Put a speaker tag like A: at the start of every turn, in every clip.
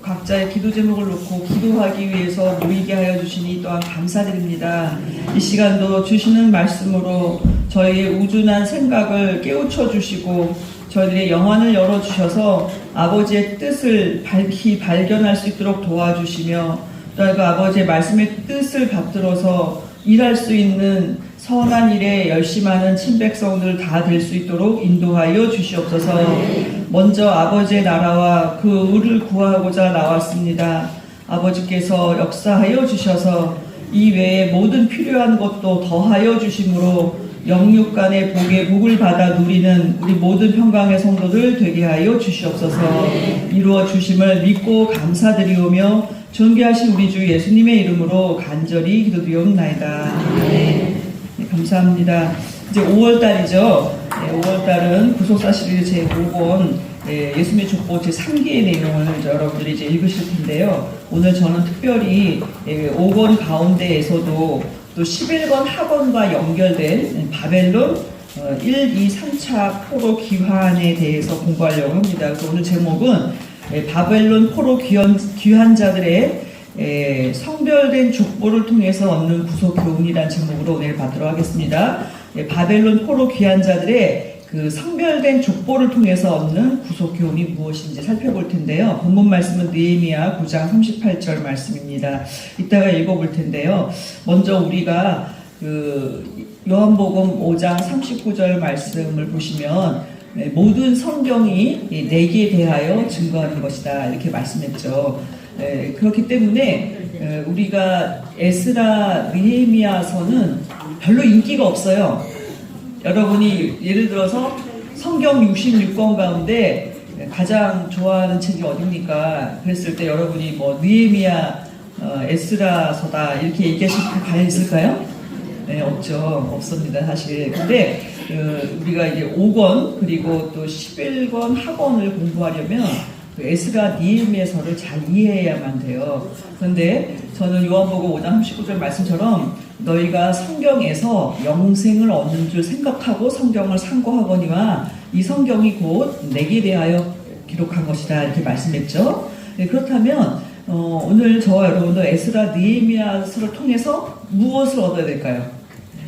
A: 각자의 기도 제목을 놓고 기도하기 위해서 모이게 하여 주시니 또한 감사드립니다. 이 시간도 주시는 말씀으로 저희의 우준한 생각을 깨우쳐 주시고 저희들의 영안을 열어주셔서 아버지의 뜻을 밝히 발견할 수 있도록 도와주시며 또 그 아버지의 말씀의 뜻을 받들어서 일할 수 있는 선한 일에 열심하는 친백성들 다 될 수 있도록 인도하여 주시옵소서. 먼저 아버지의 나라와 그 의를 구하고자 나왔습니다. 아버지께서 역사하여 주셔서 이 외에 모든 필요한 것도 더하여 주심으로 영육 간의 복의 복을 받아 누리는 우리 모든 평강의 성도들 되게 하여 주시옵소서. 이루어 주심을 믿고 감사드리오며 존귀하신 우리 주 예수님의 이름으로 간절히 기도드리옵나이다. 네, 감사합니다. 이제 5월달이죠. 5월달은 구속사 시리즈 제5권 예수님의 족보 제3기의 내용을 여러분들이 이제 읽으실 텐데요. 오늘 저는 특별히 5권 가운데에서도 또 11권 학원과 연결된 바벨론 1, 2, 3차 포로 귀환에 대해서 공부하려고 합니다. 그래서 오늘 제목은 바벨론 포로 귀환 자들의 성별된 족보를 통해서 얻는 구속 교훈이라는 제목으로 오늘 받도록 하겠습니다. 바벨론 포로 귀환 자들의 그 성별된 족보를 통해서 얻는 구속 교훈이 무엇인지 살펴볼 텐데요. 본문 말씀은 느헤미야 9장 38절 말씀입니다. 이따가 읽어볼 텐데요. 먼저 우리가 그 요한복음 5장 39절 말씀을 보시면 모든 성경이 내게 대하여 증거하는 것이다 이렇게 말씀했죠. 그렇기 때문에 우리가 에스라 느헤미야서는 별로 인기가 없어요. 여러분이 예를 들어서 성경 66권 가운데 가장 좋아하는 책이 어딥니까? 그랬을 때 여러분이 뭐 느헤미야 에스라서다 이렇게 얘기하실 때 과연 있을까요? 네, 없죠. 없습니다, 사실. 근데 우리가 이제 5권 그리고 또 11권 학원을 공부하려면 그 에스라 느헤미야서를 잘 이해해야만 돼요. 그런데 저는 요한복음 5장 39절 말씀처럼 너희가 성경에서 영생을 얻는 줄 생각하고 성경을 상고하거니와 이 성경이 곧 내게 대하여 기록한 것이다 이렇게 말씀했죠. 네, 그렇다면 오늘 저와 여러분도 에스라 느헤미야서를 통해서 무엇을 얻어야 될까요?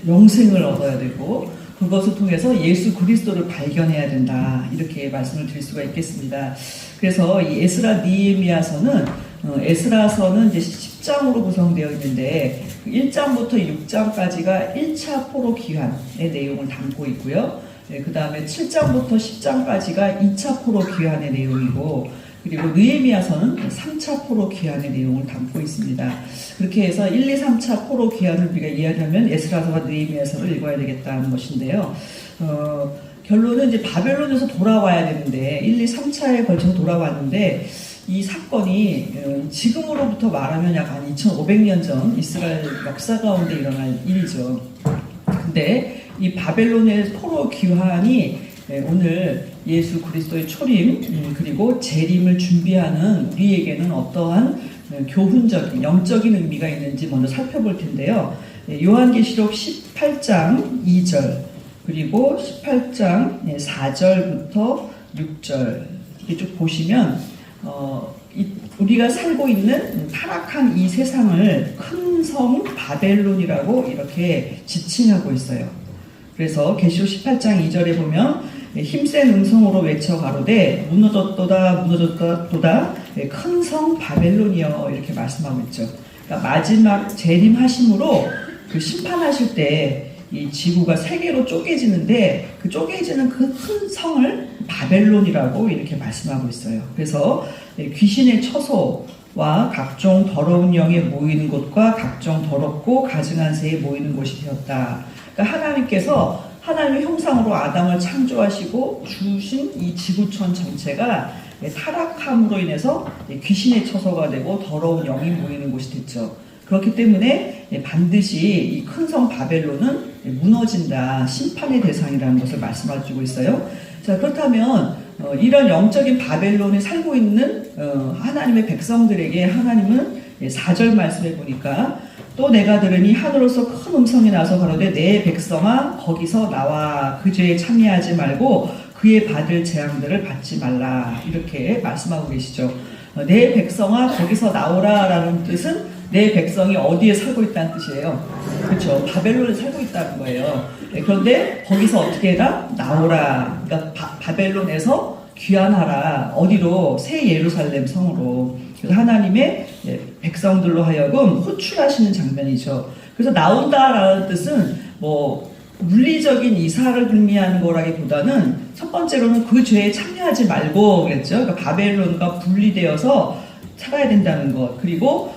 A: 영생을 얻어야 되고 그것을 통해서 예수 그리스도를 발견해야 된다 이렇게 말씀을 드릴 수가 있겠습니다. 그래서 이 에스라 느헤미야서는 에스라서는 이제 10장으로 구성되어 있는데 1장부터 6장까지가 1차 포로 귀환의 내용을 담고 있고요. 그 다음에 7장부터 10장까지가 2차 포로 귀환의 내용이고 그리고 느헤미야서는 3차 포로 귀환의 내용을 담고 있습니다. 그렇게 해서 1, 2, 3차 포로 귀환을 우리가 이해하려면 에스라서와 느헤미야서를 읽어야 되겠다는 것인데요. 결론은 이제 바벨론에서 돌아와야 되는데 1, 2, 3차에 걸쳐서 돌아왔는데 이 사건이 지금으로부터 말하면 약 한 2500년 전 이스라엘 역사 가운데 일어난 일이죠. 근데 이 바벨론의 포로 귀환이 오늘 예수 그리스도의 초림 그리고 재림을 준비하는 우리에게는 어떠한 교훈적인 영적인 의미가 있는지 먼저 살펴볼 텐데요. 요한계시록 18장 2절 그리고 18장 4절부터 6절 이렇게 쭉 보시면 우리가 살고 있는 타락한 이 세상을 큰 성 바벨론이라고 이렇게 지칭하고 있어요. 그래서 계시록 18장 2절에 보면 힘센 음성으로 외쳐 가로되 무너졌도다 무너졌도다 큰 성 바벨론이여 이렇게 말씀하고 있죠. 그러니까 마지막 재림하심으로 그 심판하실 때 이 지구가 세 개로 쪼개지는데 그 쪼개지는 그 큰 성을 바벨론이라고 이렇게 말씀하고 있어요. 그래서 귀신의 처소와 각종 더러운 영에 모이는 곳과 각종 더럽고 가증한 새에 모이는 곳이 되었다. 그러니까 하나님께서 하나님의 형상으로 아담을 창조하시고 주신 이 지구촌 전체가 타락함으로 인해서 귀신의 처소가 되고 더러운 영이 모이는 곳이 됐죠. 그렇기 때문에 반드시 이 큰 성 바벨론은 무너진다, 심판의 대상이라는 것을 말씀해주고 있어요. 자, 그렇다면 이런 영적인 바벨론에 살고 있는 하나님의 백성들에게 하나님은 4절 말씀해 보니까 또 내가 들으니 하늘로서 큰 음성이 나서 가로되 내 백성아 거기서 나와 그 죄에 참여하지 말고 그의 받을 재앙들을 받지 말라 이렇게 말씀하고 계시죠. 내 백성아 거기서 나오라라는 뜻은 내 백성이 어디에 살고 있다는 뜻이에요. 그렇죠. 바벨론에 살고 있다는 거예요. 그런데 거기서 어떻게 해라? 나오라. 그러니까 바벨론에서 귀환하라. 어디로? 새 예루살렘 성으로. 그래서 하나님의 백성들로 하여금 호출하시는 장면이죠. 그래서 나온다라는 뜻은 뭐 물리적인 이사를 의미하는 거라기보다는 첫 번째로는 그 죄에 참여하지 말고 그랬죠. 그러니까 바벨론과 분리되어서 살아야 된다는 것. 그리고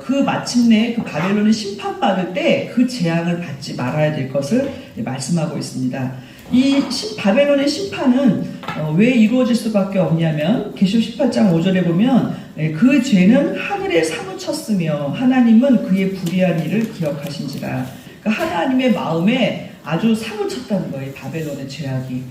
A: 그 마침내 그 바벨론이 심판받을 때 그 재앙을 받지 말아야 될 것을 말씀하고 있습니다. 이 바벨론의 심판은 왜 이루어질 수밖에 없냐면 계시록 18장 5절에 보면 그 죄는 하늘에 사무쳤으며 하나님은 그의 불의한 일을 기억하신지라. 그러니까 하나님의 마음에 아주 사무쳤다는 거예요. 바벨론의 죄악이.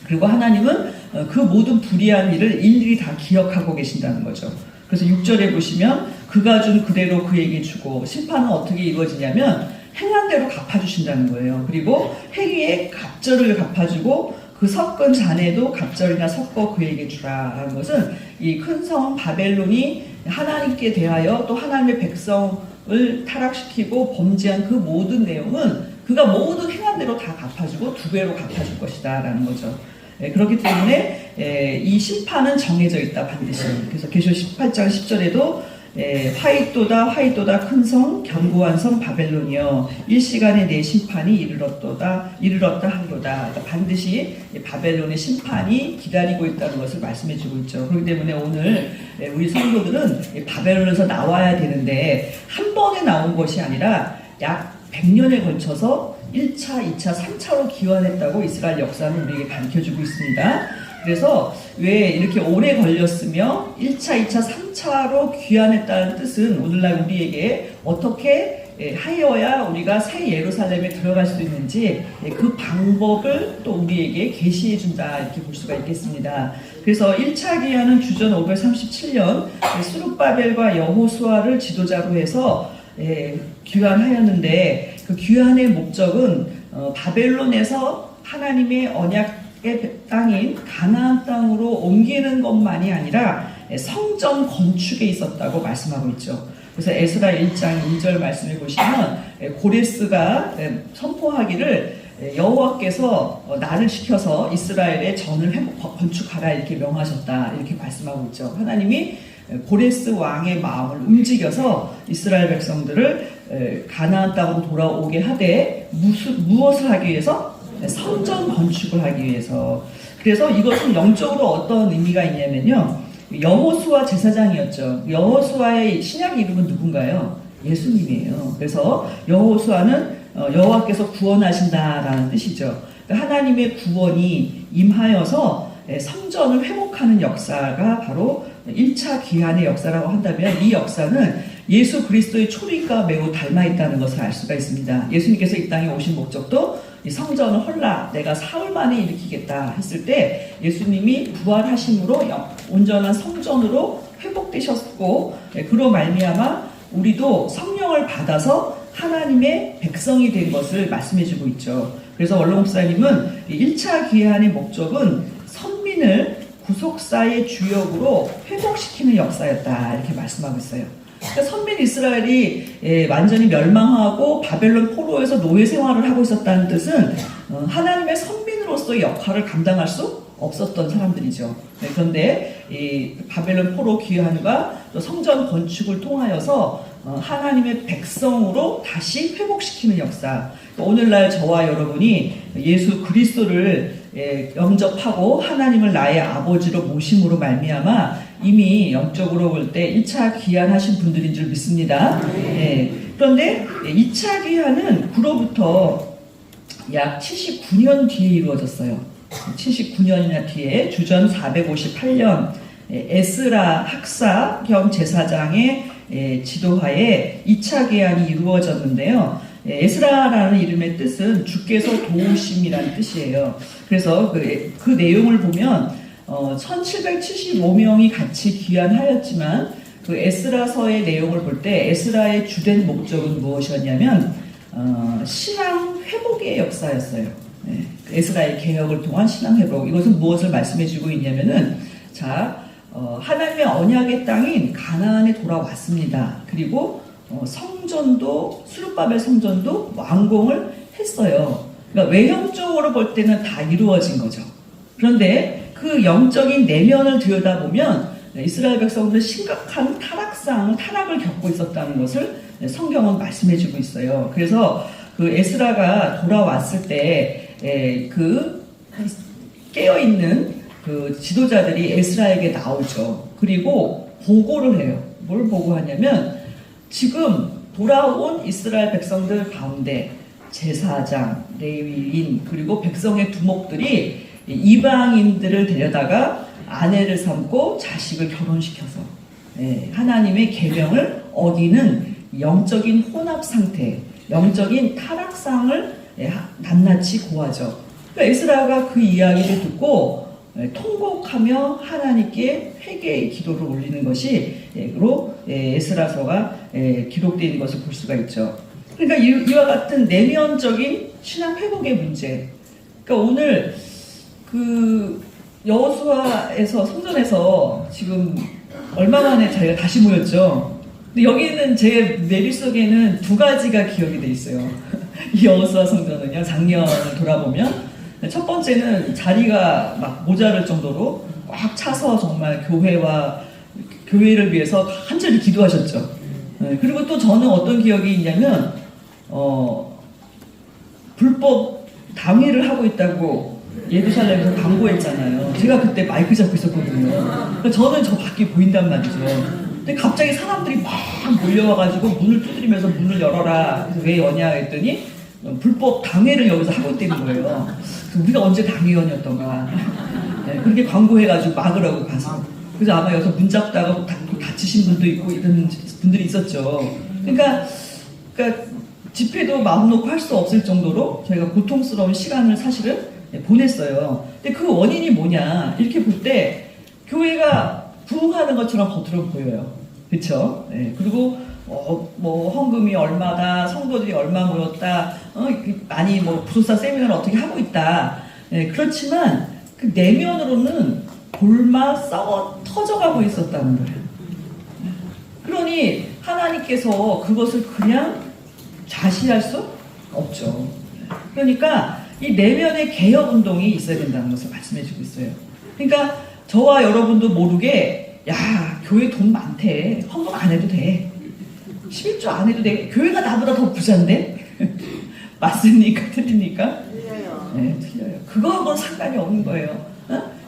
A: 그리고 하나님은 그 모든 불의한 일을 일일이 다 기억하고 계신다는 거죠. 그래서 6절에 보시면 그가 준 그대로 그에게 주고 심판은 어떻게 이루어지냐면 행한 대로 갚아주신다는 거예요. 그리고 행위에 갑절을 갚아주고 그 섞은 잔에도 갑절이나 섞어 그에게 주라라는 것은 이 큰 성 바벨론이 하나님께 대하여 또 하나님의 백성을 타락시키고 범죄한 그 모든 내용은 그가 모든 행한 대로 다 갚아주고 두 배로 갚아줄 것이다 라는 거죠. 그렇기 때문에 이 심판은 정해져 있다 반드시. 그래서 계시록 18장 10절에도 화이또다 큰 성 견고한 성 바벨론이여 일시간에 내 심판이 이르렀다 하리로다. 그러니까 반드시 바벨론의 심판이 기다리고 있다는 것을 말씀해 주고 있죠. 그렇기 때문에 오늘 우리 성도들은 바벨론에서 나와야 되는데 한 번에 나온 것이 아니라 약 100년에 걸쳐서 1차, 2차, 3차로 기원했다고 이스라엘 역사는 우리에게 밝혀주고 있습니다. 그래서 왜 이렇게 오래 걸렸으며 1차, 2차, 3차로 귀환했다는 뜻은 오늘날 우리에게 어떻게 하여야 우리가 새 예루살렘에 들어갈 수 있는지 그 방법을 또 우리에게 계시해 준다 이렇게 볼 수가 있겠습니다. 그래서 1차 귀환은 주전 537년 스룹바벨과 여호수아를 지도자로 해서 귀환하였는데 그 귀환의 목적은 바벨론에서 하나님의 언약의 땅인 가나안 땅으로 옮기는 것만이 아니라 성전 건축에 있었다고 말씀하고 있죠. 그래서 에스라 1장 2절 말씀을 보시면 고레스가 선포하기를 여호와께서 나를 시켜서 이스라엘의 전을 건축하라 이렇게 명하셨다 이렇게 말씀하고 있죠. 하나님이 고레스 왕의 마음을 움직여서 이스라엘 백성들을 가나안 땅으로 돌아오게 하되 무엇을 하기 위해서? 성전 건축을 하기 위해서. 그래서 이것은 영적으로 어떤 의미가 있냐면요. 여호수아 제사장이었죠. 여호수아의 신약 이름은 누군가요? 예수님이에요. 그래서 여호수아는 여호와께서 구원하신다라는 뜻이죠. 하나님의 구원이 임하여서 성전을 회복하는 역사가 바로 1차 기한의 역사라고 한다면 이 역사는 예수 그리스도의 초림과 매우 닮아 있다는 것을 알 수가 있습니다. 예수님께서 이 땅에 오신 목적도 이 성전을 헐라 내가 사흘 만에 일으키겠다 했을 때 예수님이 부활하심으로 온전한 성전으로 회복되셨고 그로 말미암아 우리도 성령을 받아서 하나님의 백성이 된 것을 말씀해주고 있죠. 그래서 원로 목사님은 1차 기한의 목적은 선민을 구속사의 주역으로 회복시키는 역사였다 이렇게 말씀하고 있어요. 그러니까 선민 이스라엘이 완전히 멸망하고 바벨론 포로에서 노예 생활을 하고 있었다는 뜻은 하나님의 선민으로서의 역할을 감당할 수 없었던 사람들이죠. 그런데 이 바벨론 포로 귀환과 또 성전 건축을 통하여서 하나님의 백성으로 다시 회복시키는 역사. 오늘날 저와 여러분이 예수 그리스도를 영접하고 하나님을 나의 아버지로 모심으로 말미암아 이미 영적으로 볼 때 1차 귀환하신 분들인 줄 믿습니다. 그런데 2차 귀환은 그로부터 약 79년 뒤에 이루어졌어요. 79년이나 뒤에 주전 458년 에스라 학사 겸 제사장의 지도하에 2차 계한이 이루어졌는데요. 에스라라는 이름의 뜻은 주께서 도우심이라는 뜻이에요. 그래서 그 내용을 보면 1775명이 같이 귀환하였지만 그 에스라서의 내용을 볼 때 에스라의 주된 목적은 무엇이었냐면 신앙 회복의 역사였어요. 에스라의 개혁을 통한 신앙 회복. 이것은 무엇을 말씀해 주고 있냐면은 자 하나님의 언약의 땅인 가나안에 돌아왔습니다. 그리고 성전도 수르바벨 성전도 완공을 했어요. 그러니까 외형적으로 볼 때는 다 이루어진 거죠. 그런데 그 영적인 내면을 들여다보면 이스라엘 백성들은 심각한 타락을 겪고 있었다는 것을 성경은 말씀해주고 있어요. 그래서 그 에스라가 돌아왔을 때 그 깨어있는 그 지도자들이 에스라에게 나오죠. 그리고 보고를 해요. 뭘 보고하냐면 지금 돌아온 이스라엘 백성들 가운데 제사장, 레위인 그리고 백성의 두목들이 이방인들을 데려다가 아내를 삼고 자식을 결혼시켜서 하나님의 계명을 어기는 영적인 혼합 상태, 영적인 타락상을 낱낱이 고하죠. 그러니까 에스라가 그 이야기를 듣고 통곡하며 하나님께 회개의 기도를 올리는 것이 에스라서가 기록되어 있는 것을 볼 수가 있죠. 그러니까 이와 같은 내면적인 신앙 회복의 문제. 그러니까 오늘 그 여호수아에서 성전에서 지금 얼마 만에 저희가 다시 모였죠. 근데 여기는 제 머릿속에는 두 가지가 기억이 돼 있어요. 이 여호수아 성전은요, 작년을 돌아보면 첫 번째는 자리가 막 모자랄 정도로 꽉 차서 정말 교회를 위해서 간절히 기도하셨죠. 그리고 또 저는 어떤 기억이 있냐면 불법 당회를 하고 있다고 예루살렘에서 광고했잖아요. 제가 그때 마이크 잡고 있었거든요. 저는 저 밖에 보인단 말이죠. 근데 갑자기 사람들이 막 몰려와가지고 문을 두드리면서 문을 열어라. 그래서 왜 여냐 했더니 불법 당회를 여기서 하고 있다는 거예요. 우리가 언제 당회원이었던가. 그렇게 광고해가지고 막으라고 가서. 그래서 아마 여기서 문 잡다가 다치신 분도 있고 이런 분들이 있었죠. 그러니까 집회도 마음 놓고 할 수 없을 정도로 저희가 고통스러운 시간을 사실은 보냈어요. 근데 그 원인이 뭐냐 이렇게 볼 때 교회가 부흥하는 것처럼 겉으로 보여요. 그렇죠? 그리고 뭐 헌금이 얼마다, 성도들이 얼마 모였다, 많이 뭐 부속사 세미나를 어떻게 하고 있다. 그렇지만 그 내면으로는 골마 썩어 터져가고 있었다는 거예요. 그러니 하나님께서 그것을 그냥 자시할 수 없죠. 그러니까 이 내면의 개혁 운동이 있어야 된다는 것을 말씀해주고 있어요. 그러니까 저와 여러분도 모르게 교회 돈 많대, 헌금 안 해도 돼, 11조 안 해도 돼, 교회가 나보다 더 부자인데 맞습니까? 틀립니까?
B: 틀려요.
A: 네, 틀려요. 그거하고는 상관이 없는 거예요.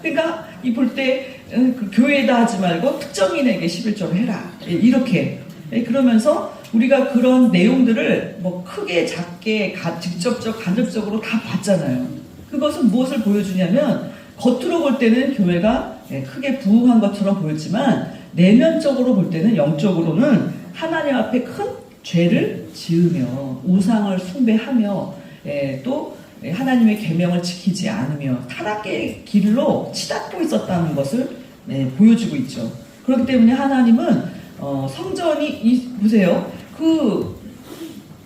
A: 그러니까 이 볼 때 그 교회에다 하지 말고 특정인에게 11조를 해라, 이렇게. 그러면서 우리가 그런 내용들을 뭐 크게 작게 직접적 간접적으로 다 봤잖아요. 그것은 무엇을 보여주냐면 겉으로 볼 때는 교회가 크게 부흥한 것처럼 보였지만 내면적으로 볼 때는, 영적으로는 하나님 앞에 큰 죄를 지으며 우상을 숭배하며 또 하나님의 계명을 지키지 않으며 타락의 길로 치닫고 있었다는 것을 보여주고 있죠. 그렇기 때문에 하나님은 성전이 보세요. 그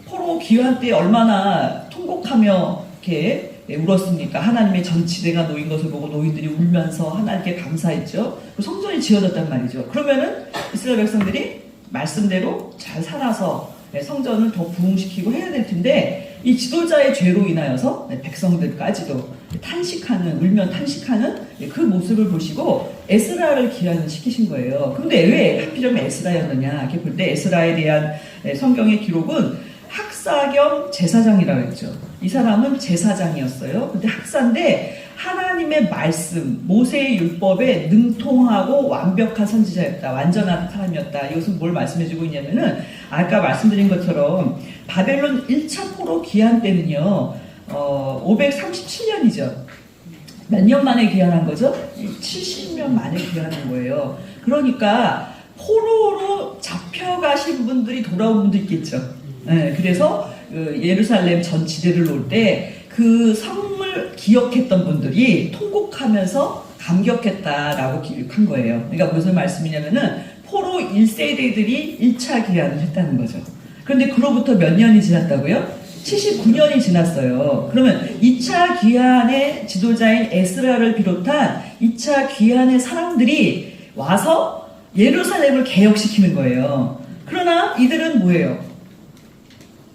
A: 포로 기환 때 얼마나 통곡하며 이렇게 울었습니까? 하나님의 전치대가 놓인 것을 보고 노인들이 울면서 하나님께 감사했죠. 성전이 지어졌단 말이죠. 그러면은 이스라엘 백성들이 말씀대로 잘 살아서 성전을 더 부흥시키고 해야 될 텐데, 이 지도자의 죄로 인하여서 백성들까지도 울면 탄식하는 그 모습을 보시고 에스라를 기한을 시키신 거예요. 근데 왜 하필이면 에스라였느냐 이렇게 볼 때 에스라에 대한 성경의 기록은 학사 겸 제사장이라고 했죠. 이 사람은 제사장이었어요. 근데 학사인데 하나님의 말씀, 모세의 율법에 능통하고 완벽한 선지자였다. 완전한 사람이었다. 이것은 뭘 말씀해주고 있냐면은 아까 말씀드린 것처럼 바벨론 1차 포로 기한 때는요 537년이죠. 몇 년 만에 기한한 거죠? 70년 만에 기한한 거예요. 그러니까 포로로 잡혀가신 분들이 돌아온 분도 있겠죠. 그래서 예루살렘 전 지대를 놓을 때 그 성을 기억했던 분들이 통곡하면서 감격했다라고 기록한 거예요. 그러니까 무슨 말씀이냐면은 포로 1세대들이 1차 기한을 했다는 거죠. 그런데 그로부터 몇 년이 지났다고요? 79년이 지났어요. 그러면 2차 귀환의 지도자인 에스라를 비롯한 2차 귀환의 사람들이 와서 예루살렘을 개혁시키는 거예요. 그러나 이들은 뭐예요?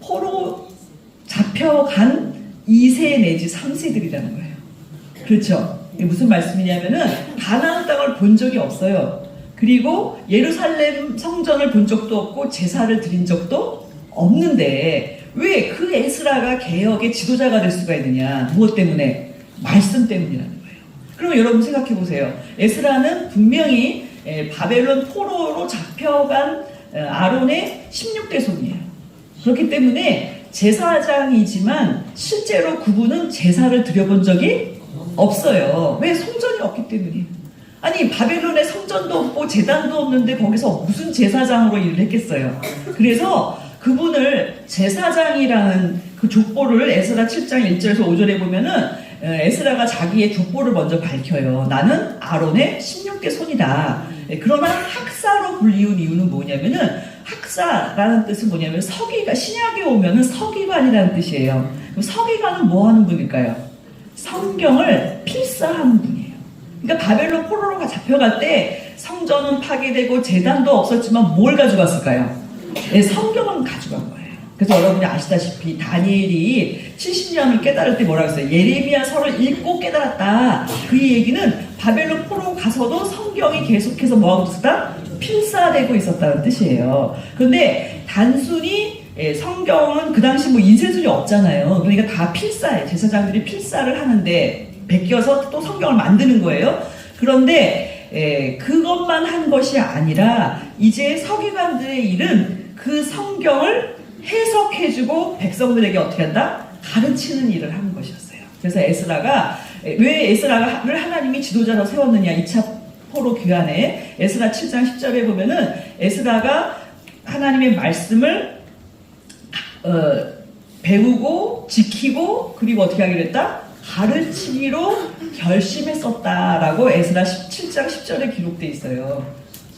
A: 포로 잡혀간 2세 내지 3세들이라는 거예요. 그렇죠? 이게 무슨 말씀이냐면은 가나안 땅을 본 적이 없어요. 그리고 예루살렘 성전을 본 적도 없고 제사를 드린 적도 없는데 왜 그 에스라가 개혁의 지도자가 될 수가 있느냐? 무엇 때문에? 말씀 때문이라는 거예요. 그럼 여러분 생각해 보세요. 에스라는 분명히 바벨론 포로로 잡혀간 아론의 16대 손이에요. 그렇기 때문에 제사장이지만 실제로 그분은 제사를 드려본 적이 없어요. 왜? 성전이 없기 때문이에요. 아니 바벨론에 성전도 없고 제단도 없는데 거기서 무슨 제사장으로 일을 했겠어요. 그래서 그분을 제사장이라는 그 족보를 에스라 7장 1절에서 5절에 보면은 에스라가 자기의 족보를 먼저 밝혀요. 나는 아론의 16대 손이다. 그러나 학사로 불리운 이유는 뭐냐면은 학사라는 뜻은 뭐냐면 서기가 신약에 오면은 서기관이라는 뜻이에요. 그럼 서기관은 뭐 하는 분일까요? 성경을 필사하는 분이에요. 그러니까 바벨론 포로로 잡혀갈 때 성전은 파괴되고 제단도 없었지만 뭘 가져갔을까요? 네, 성경은 가져간 거예요. 그래서 여러분이 아시다시피 다니엘이 70년을 깨달을 때 뭐라고 했어요? 예레미야서를 읽고 깨달았다. 그 얘기는 바벨론 포로 가서도 성경이 계속해서 뭐하고 있었다? 필사되고 있었다는 뜻이에요. 그런데 단순히 성경은 그 당시 뭐 인쇄술이 없잖아요. 그러니까 다 필사예요. 제사장들이 필사를 하는데 베껴서 또 성경을 만드는 거예요. 그런데 그것만 한 것이 아니라 이제 서기관들의 일은 그 성경을 해석해주고 백성들에게 어떻게 한다? 가르치는 일을 하는 것이었어요. 그래서 에스라가 왜 에스라를 하나님이 지도자로 세웠느냐? 2차 포로 귀환에 에스라 7장 10절에 보면은 에스라가 하나님의 말씀을 배우고 지키고 그리고 어떻게 하기로 했다? 가르치기로 결심했었다라고 에스라 7장 10절에 기록되어 있어요.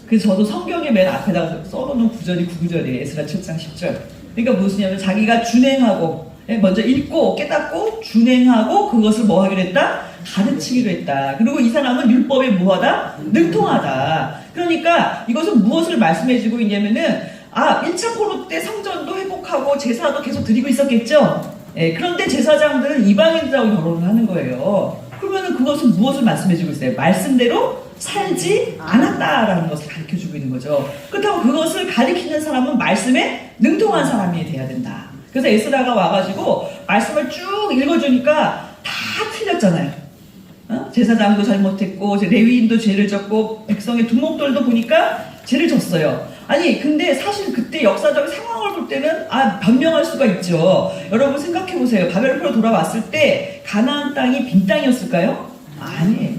A: 그래서 저도 성경의 맨 앞에다가 써놓은 구절이 9구절이에요. 에스라 7장 10절. 그러니까 무엇이냐면 자기가 준행하고 먼저 읽고 깨닫고 준행하고 그것을 뭐 하기로 했다? 가르치기로 했다. 그리고 이 사람은 율법에 뭐하다? 능통하다. 그러니까 이것은 무엇을 말씀해주고 있냐면은 1차 포로 때 성전도 회복하고 제사도 계속 드리고 있었겠죠? 그런데 제사장들은 이방인들하고 결혼을 하는 거예요. 그러면은 그것은 무엇을 말씀해주고 있어요? 말씀대로 살지 않았다라는 것을 가르쳐주고 있는 거죠. 그렇다고 그것을 가르치는 사람은 말씀에 능통한 사람이 돼야 된다. 그래서 에스라가 와가지고 말씀을 쭉 읽어주니까 다 틀렸잖아요. 제사장도 잘못했고 레위인도 죄를 졌고 백성의 두목들도 보니까 죄를 졌어요. 아니 근데 사실 그때 역사적인 상황을 볼 때는 변명할 수가 있죠. 여러분 생각해보세요. 바벨론으로 돌아왔을 때 가나안 땅이 빈 땅이었을까요? 아니에요.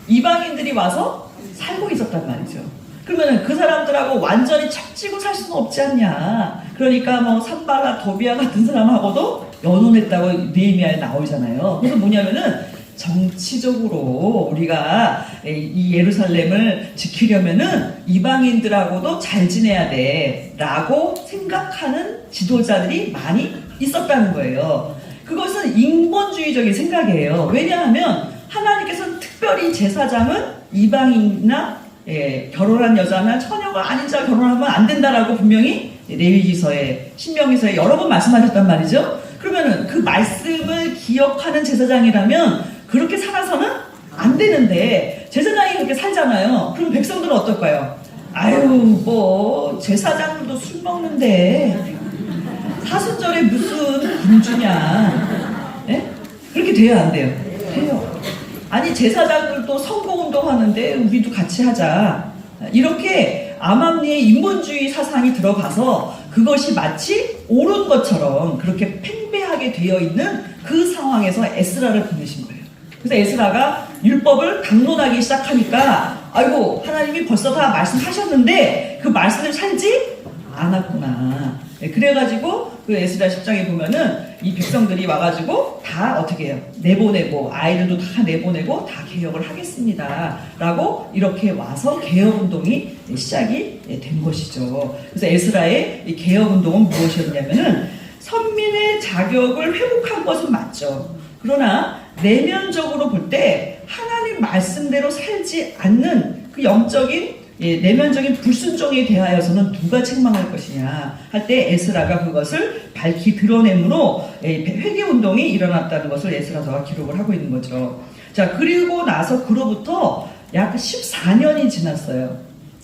A: 이방인들이 와서 살고 있었단 말이죠. 그러면 그 사람들하고 완전히 척지고 살 수는 없지 않냐. 그러니까 뭐 산발라 도비아 같은 사람하고도 연혼했다고 느헤미야에 나오잖아요. 그래서 뭐냐면은 정치적으로 우리가 이 예루살렘을 지키려면은 이방인들하고도 잘 지내야 돼 라고 생각하는 지도자들이 많이 있었다는 거예요. 그것은 인본주의적인 생각이에요. 왜냐하면 하나님께서는 특별히 제사장은 이방인이나 결혼한 여자나 처녀가 아닌 자와 결혼하면 안 된다라고 분명히 레위기서에 신명기서에 여러 번 말씀하셨단 말이죠. 그러면은 그 말씀을 기억하는 제사장이라면 그렇게 살아서는 안 되는데 제사장이 그렇게 살잖아요. 그럼 백성들은 어떨까요? 아유 뭐 제사장도 술 먹는데 사순절에 무슨 군주냐? 네? 그렇게 돼야 안 돼요? 돼요. 아니 제사장들도 선거운동 하는데 우리도 같이 하자. 이렇게 암암리에 인본주의 사상이 들어가서 그것이 마치 옳은 것처럼 그렇게 팽배하게 되어 있는 그 상황에서 에스라를 보내신 거예요. 그래서 에스라가 율법을 강론하기 시작하니까 아이고 하나님이 벌써 다 말씀하셨는데 그 말씀을 살지 않았구나. 그래가지고 그 에스라 10장에 보면은 이 백성들이 와가지고 다 어떻게 해요? 내보내고 아이들도 다 내보내고 다 개혁을 하겠습니다 라고 이렇게 와서 개혁운동이 시작이 된 것이죠. 그래서 에스라의 이 개혁운동은 무엇이었냐면은 선민의 자격을 회복한 것은 맞죠. 그러나 내면적으로 볼 때 하나님 말씀대로 살지 않는 그 영적인 내면적인 불순종에 대하여서는 누가 책망할 것이냐 할 때 에스라가 그것을 밝히 드러내므로 회개운동이 일어났다는 것을 에스라서가 기록을 하고 있는 거죠. 자, 그리고 나서 그로부터 약 14년이 지났어요.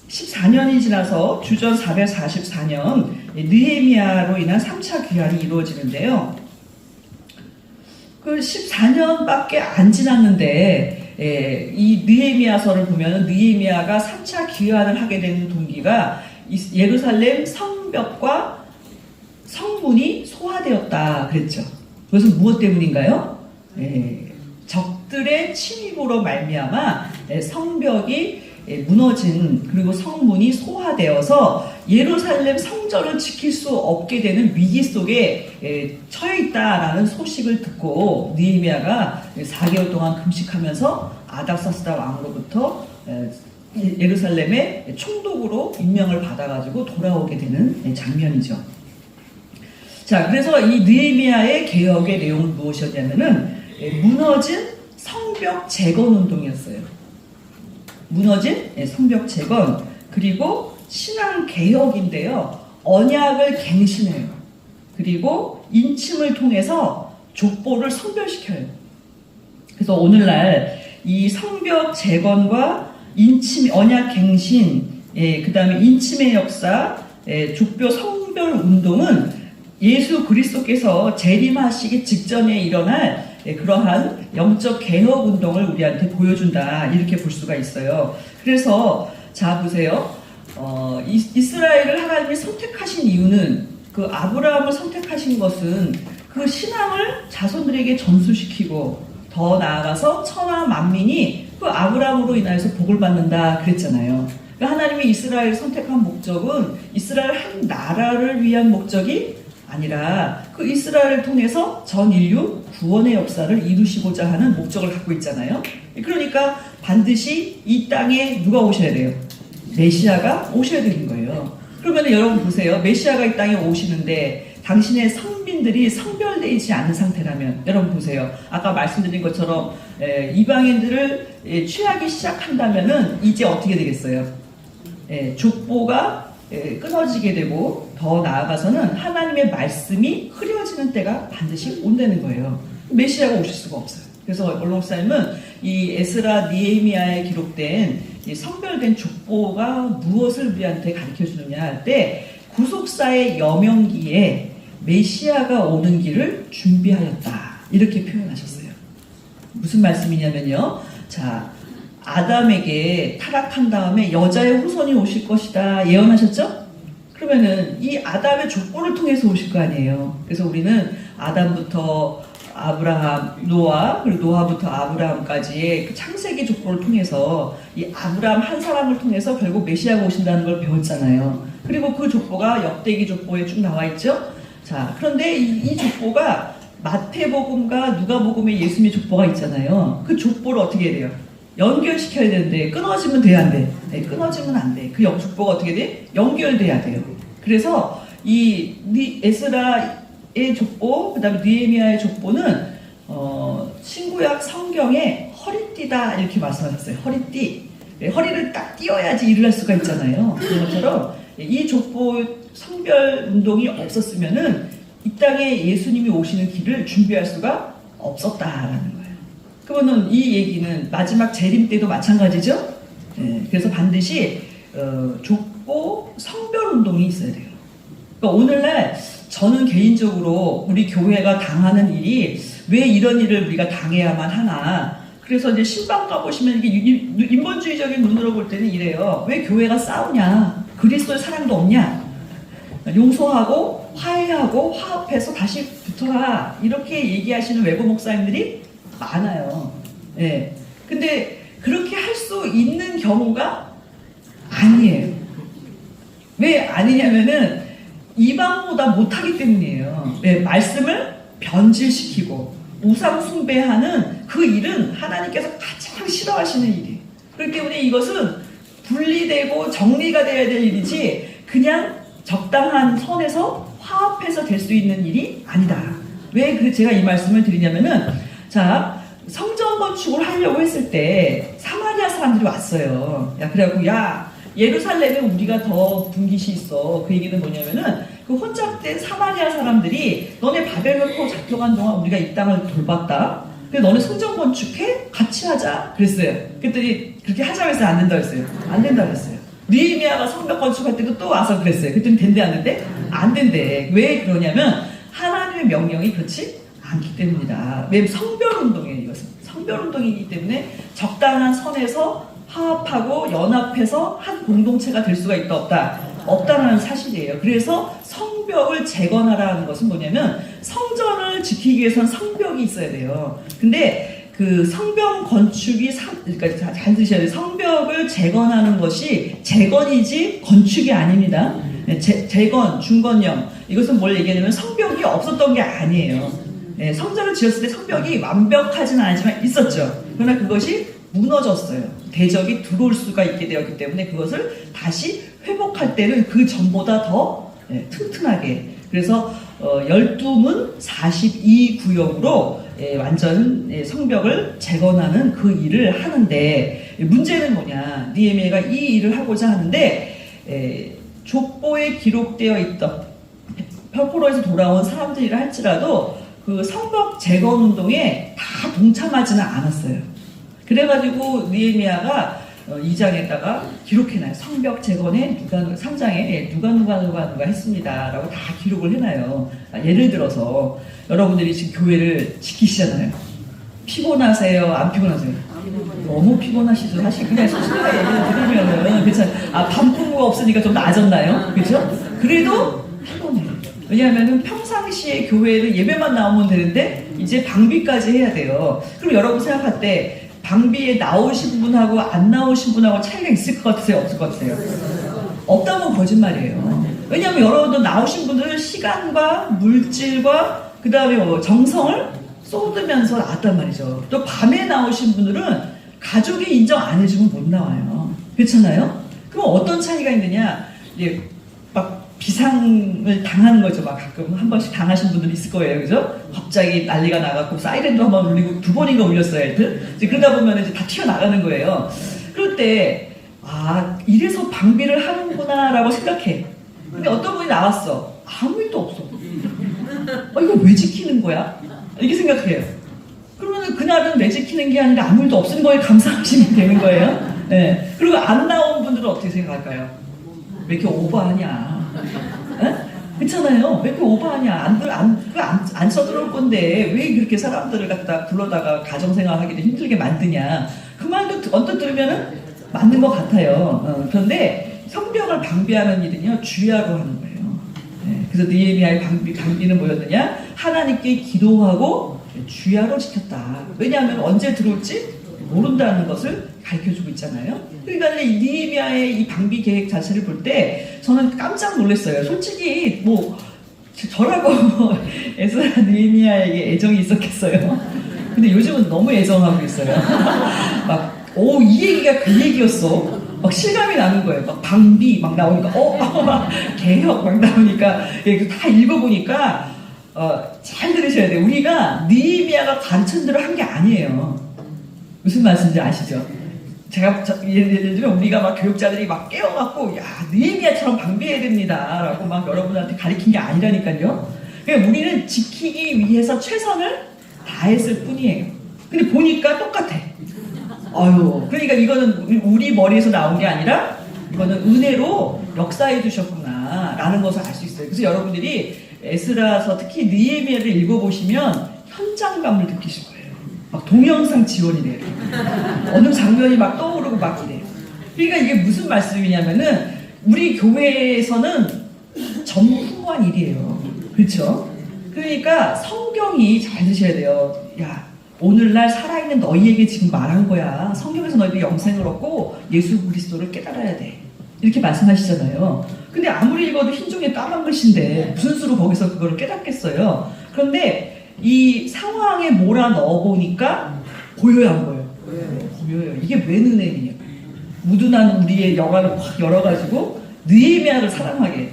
A: 14년이 지나서 주전 444년 느헤미야로 인한 3차 귀환이 이루어지는데요. 그 14년밖에 안 지났는데 이 느헤미야서를 보면 느헤미야가 3차 귀환을 하게 되는 동기가 예루살렘 성벽과 성문이 소화되었다 그랬죠. 그것은 무엇 때문인가요? 적들의 침입으로 말미암아 성벽이 무너진 그리고 성문이 소화되어서 예루살렘 성전을 지킬 수 없게 되는 위기 속에 처해 있다라는 소식을 듣고 느헤미야가 4개월 동안 금식하면서 아닥사스다 왕으로부터 예루살렘의 총독으로 임명을 받아가지고 돌아오게 되는 장면이죠. 자, 그래서 이 느헤미야의 개혁의 내용은 무엇이었냐면은 무너진 성벽 재건 운동이었어요. 무너진 성벽 재건, 그리고 신앙 개혁인데요. 언약을 갱신해요. 그리고 인침을 통해서 족보를 성별시켜요. 그래서 오늘날 이 성벽 재건과 인침, 언약 갱신, 그 다음에 인침의 역사, 족보 성별 운동은 예수 그리스도께서 재림하시기 직전에 일어날 그러한 영적 개혁 운동을 우리한테 보여준다 이렇게 볼 수가 있어요. 그래서 자 보세요. 이스라엘을 하나님이 선택하신 이유는 그 아브라함을 선택하신 것은 그 신앙을 자손들에게 전수시키고 더 나아가서 천하 만민이 그 아브라함으로 인하여서 복을 받는다 그랬잖아요. 그러니까 하나님이 이스라엘을 선택한 목적은 이스라엘 한 나라를 위한 목적이 아니라 그 이스라엘을 통해서 전 인류 구원의 역사를 이루시고자 하는 목적을 갖고 있잖아요. 그러니까 반드시 이 땅에 누가 오셔야 돼요? 메시아가 오셔야 되는 거예요. 그러면 여러분 보세요. 메시아가 이 땅에 오시는데 당신의 성민들이 성별되지 않은 상태라면 여러분 보세요. 아까 말씀드린 것처럼 이방인들을 취하기 시작한다면은 이제 어떻게 되겠어요? 족보가 끊어지게 되고 더 나아가서는 하나님의 말씀이 흐려지는 때가 반드시 온다는 거예요. 메시아가 오실 수가 없어요. 그래서 언론사님은 이 에스라 느헤미야에 기록된 이 성별된 족보가 무엇을 우리한테 가르쳐 주느냐 할 때 구속사의 여명기에 메시아가 오는 길을 준비하였다 이렇게 표현하셨어요. 무슨 말씀이냐면요. 자, 아담에게 타락한 다음에 여자의 후손이 오실 것이다 예언하셨죠? 그러면은 이 아담의 족보를 통해서 오실 거 아니에요. 그래서 우리는 아담부터 아브라함, 노아, 그리고 노아부터 아브라함까지의 그 창세기 족보를 통해서 이 아브라함 한 사람을 통해서 결국 메시아가 오신다는 걸 배웠잖아요. 그리고 그 족보가 역대기 족보에 쭉 나와 있죠. 자, 그런데 이 족보가 마태복음과 누가복음에 예수님의 족보가 있잖아요. 그 족보를 어떻게 해야 돼요? 연결시켜야 되는데 끊어지면 돼야 안 돼? 네, 끊어지면 안 돼. 그 족보가 어떻게 돼? 연결돼야 돼요. 그래서 이 에스라의 족보, 그 다음에 느헤미야의 족보는 신구약 성경에 허리띠다 이렇게 말씀하셨어요. 허리띠. 네, 허리를 딱 띄어야지 일을 할 수가 있잖아요. 그런 것처럼 이 족보 성별 운동이 없었으면은 이 땅에 예수님이 오시는 길을 준비할 수가 없었다라는 거예요. 그러면 이 얘기는 마지막 재림 때도 마찬가지죠. 네, 그래서 반드시 족보 성별 운동이 있어야 돼요. 그러니까 오늘날 저는 개인적으로 우리 교회가 당하는 일이 왜 이런 일을 우리가 당해야만 하나. 그래서 이제 신방 가보시면 이게 인본주의적인 눈으로 볼 때는 이래요. 왜 교회가 싸우냐? 그리스도의 사랑도 없냐? 용서하고 화해하고 화합해서 다시 붙어라. 이렇게 얘기하시는 외부 목사님들이 많아요. 예. 근데 그렇게 할 수 있는 경우가 아니에요. 왜 아니냐면은 이방보다 못하기 때문이에요. 네, 말씀을 변질시키고 우상 숭배하는 그 일은 하나님께서 가장 싫어하시는 일이에요. 그렇기 때문에 이것은 분리되고 정리가 돼야 될 일이지 그냥 적당한 선에서 화합해서 될 수 있는 일이 아니다. 왜 제가 이 말씀을 드리냐면은 자, 성전 건축을 하려고 했을 때 사마리아 사마리아 사람들이 왔어요. 야, 그래갖고 야, 예루살렘에 우리가 더 분깃이 있어. 그 얘기는 뭐냐면은 그 혼잡된 사마리아 사람들이 너네 바벨론 포 잡혀간 동안 우리가 이 땅을 돌봤다. 근데 너네 성전 건축해? 같이 하자. 그랬어요. 그랬더니 그렇게 하자고 해서 안 된다 그랬어요. 안 된다 그랬어요. 느헤미야가 성벽 건축할 때도 또 와서 그랬어요. 그랬더니 된대 안 된대? 안 된대. 왜 그러냐면 하나님의 명령이 그렇지 않기 때문이다. 왜 성별운동이에요 이것은. 성별운동이기 때문에 적당한 선에서 화합하고 연합해서 한 공동체가 될 수가 있다 없다? 없다는 사실이에요. 그래서 성벽을 재건하라는 것은 뭐냐면 성전을 지키기 위해서는 성벽이 있어야 돼요. 근데 그 성벽 건축이 그러니까 잘 드셔야 돼요. 성벽을 재건하는 것이 재건이지 건축이 아닙니다. 재건, 중건형 이것은 뭘 얘기하냐면 성벽이 없었던 게 아니에요. 성전을 지었을 때 성벽이 완벽하지는 않지만 있었죠. 그러나 그것이 무너졌어요. 대적이 들어올 수가 있게 되었기 때문에 그것을 다시 회복할 때는 그 전보다 더 튼튼하게. 그래서 12문 42구역으로 완전 성벽을 재건하는 그 일을 하는데 문제는 뭐냐. 느헤미야가 이 일을 하고자 하는데 족보에 기록되어 있던 벽포로에서 돌아온 사람들이라 할지라도 그 성벽 재건 운동에 다 동참하지는 않았어요. 그래가지고 느헤미야가 2장에다가 기록해놔요. 성벽 재건에 3장에 누가 했습니다 라고 다 기록을 해놔요. 예를 들어서 여러분들이 지금 교회를 지키시잖아요. 피곤하세요? 안 피곤하세요? 너무 피곤하시죠. 사실 그냥 솔직하게 얘기를 들으면은 그렇죠. 반품가 없으니까 좀 나아졌나요? 그렇죠? 그래도 피곤해요. 왜냐하면 평상시에 교회를 예배만 나오면 되는데 이제 방비까지 해야 돼요. 그럼 여러분 생각할 때 방비에 나오신 분하고 안 나오신 분하고 차이가 있을 것 같으세요? 없을 것 같으세요? 없다면 거짓말이에요. 왜냐하면 여러분들 나오신 분들은 시간과 물질과 그 다음에 정성을 쏟으면서 나왔단 말이죠. 또 밤에 나오신 분들은 가족이 인정 안 해주면 못 나와요. 그렇잖아요? 그럼 어떤 차이가 있느냐? 이제 막 비상을 당하는 거죠. 막 가끔 한 번씩 당하신 분들이 있을 거예요. 그죠? 갑자기 난리가 나갖고 사이렌도 한번 울리고 2번인가 울렸어요. 하여튼. 이제 그러다 보면 이제 다 튀어나가는 거예요. 그럴 때, 이래서 방비를 하는구나 라고 생각해. 근데 어떤 분이 나왔어. 아무 일도 없어. 이거 왜 지키는 거야? 이렇게 생각해요. 그러면 그날은 왜 지키는 게 아니라 아무 일도 없은 거에 감사하시면 되는 거예요. 네. 그리고 안 나온 분들은 어떻게 생각할까요? 왜 이렇게 오버하냐? 그렇잖아요. 왜 이렇게 오버하냐? 안 써들어올 건데 왜 그렇게 사람들을 갖다 불러다가 가정생활 하기도 힘들게 만드냐? 그 말도 언뜻 들으면은 맞는 것 같아요. 그런데 성벽을 방비하는 일은요 주야로 하는 거예요. 그래서 느헤미야의 방비는 뭐였느냐? 하나님께 기도하고 주야로 지켰다. 왜냐하면 언제 들어올지 모른다는 것을 가르쳐주고 있잖아요. 그러니까 느헤미야의 이 방비 계획 자체를 볼 때 저는 깜짝 놀랐어요. 솔직히 뭐 저라고 에스라 느헤미야에게 애정이 있었겠어요. 근데 요즘은 너무 애정하고 있어요. 이 얘기가 그 얘기였어. 막 실감이 나는 거예요. 막 방비 막 나오니까 막 개혁 막 나오니까 다 읽어보니까 잘 들으셔야 돼요. 우리가 느헤미야가 가르친 대로 한 게 아니에요. 무슨 말씀인지 아시죠? 제가 예를 들면 우리가 막 교육자들이 막 깨워갖고 느헤미야처럼 방비해야 됩니다 라고 막 여러분한테 가르친 게 아니라니까요. 그러니까 우리는 지키기 위해서 최선을 다했을 뿐이에요. 근데 보니까 똑같아. 그러니까 이거는 우리 머리에서 나온 게 아니라 이거는 은혜로 역사해 주셨구나 라는 것을 알 수 있어요. 그래서 여러분들이 에스라서 특히 느헤미야를 읽어보시면 현장감을 느끼실 거예요. 막 동영상 지원이 돼요. 어느 장면이 막 떠오르고 막 이래요. 그러니까 이게 무슨 말씀이냐면은 우리 교회에서는 전무후무한 일이에요. 그렇죠? 그러니까 성경이 잘 드셔야 돼요. 오늘날 살아있는 너희에게 지금 말한 거야. 성경에서 너희들이 영생을 얻고 예수 그리스도를 깨달아야 돼. 이렇게 말씀하시잖아요. 근데 아무리 읽어도 흰종이에 까만 글씨인데 무슨 수로 거기서 그걸 깨닫겠어요. 그런데 이 상황에 몰아 넣어보니까 보여요, 안 보여요? 보여요. 이게 왜 은혜냐? 무둔한 우리의 영안을 확 열어가지고 느헤미야를 사랑하게.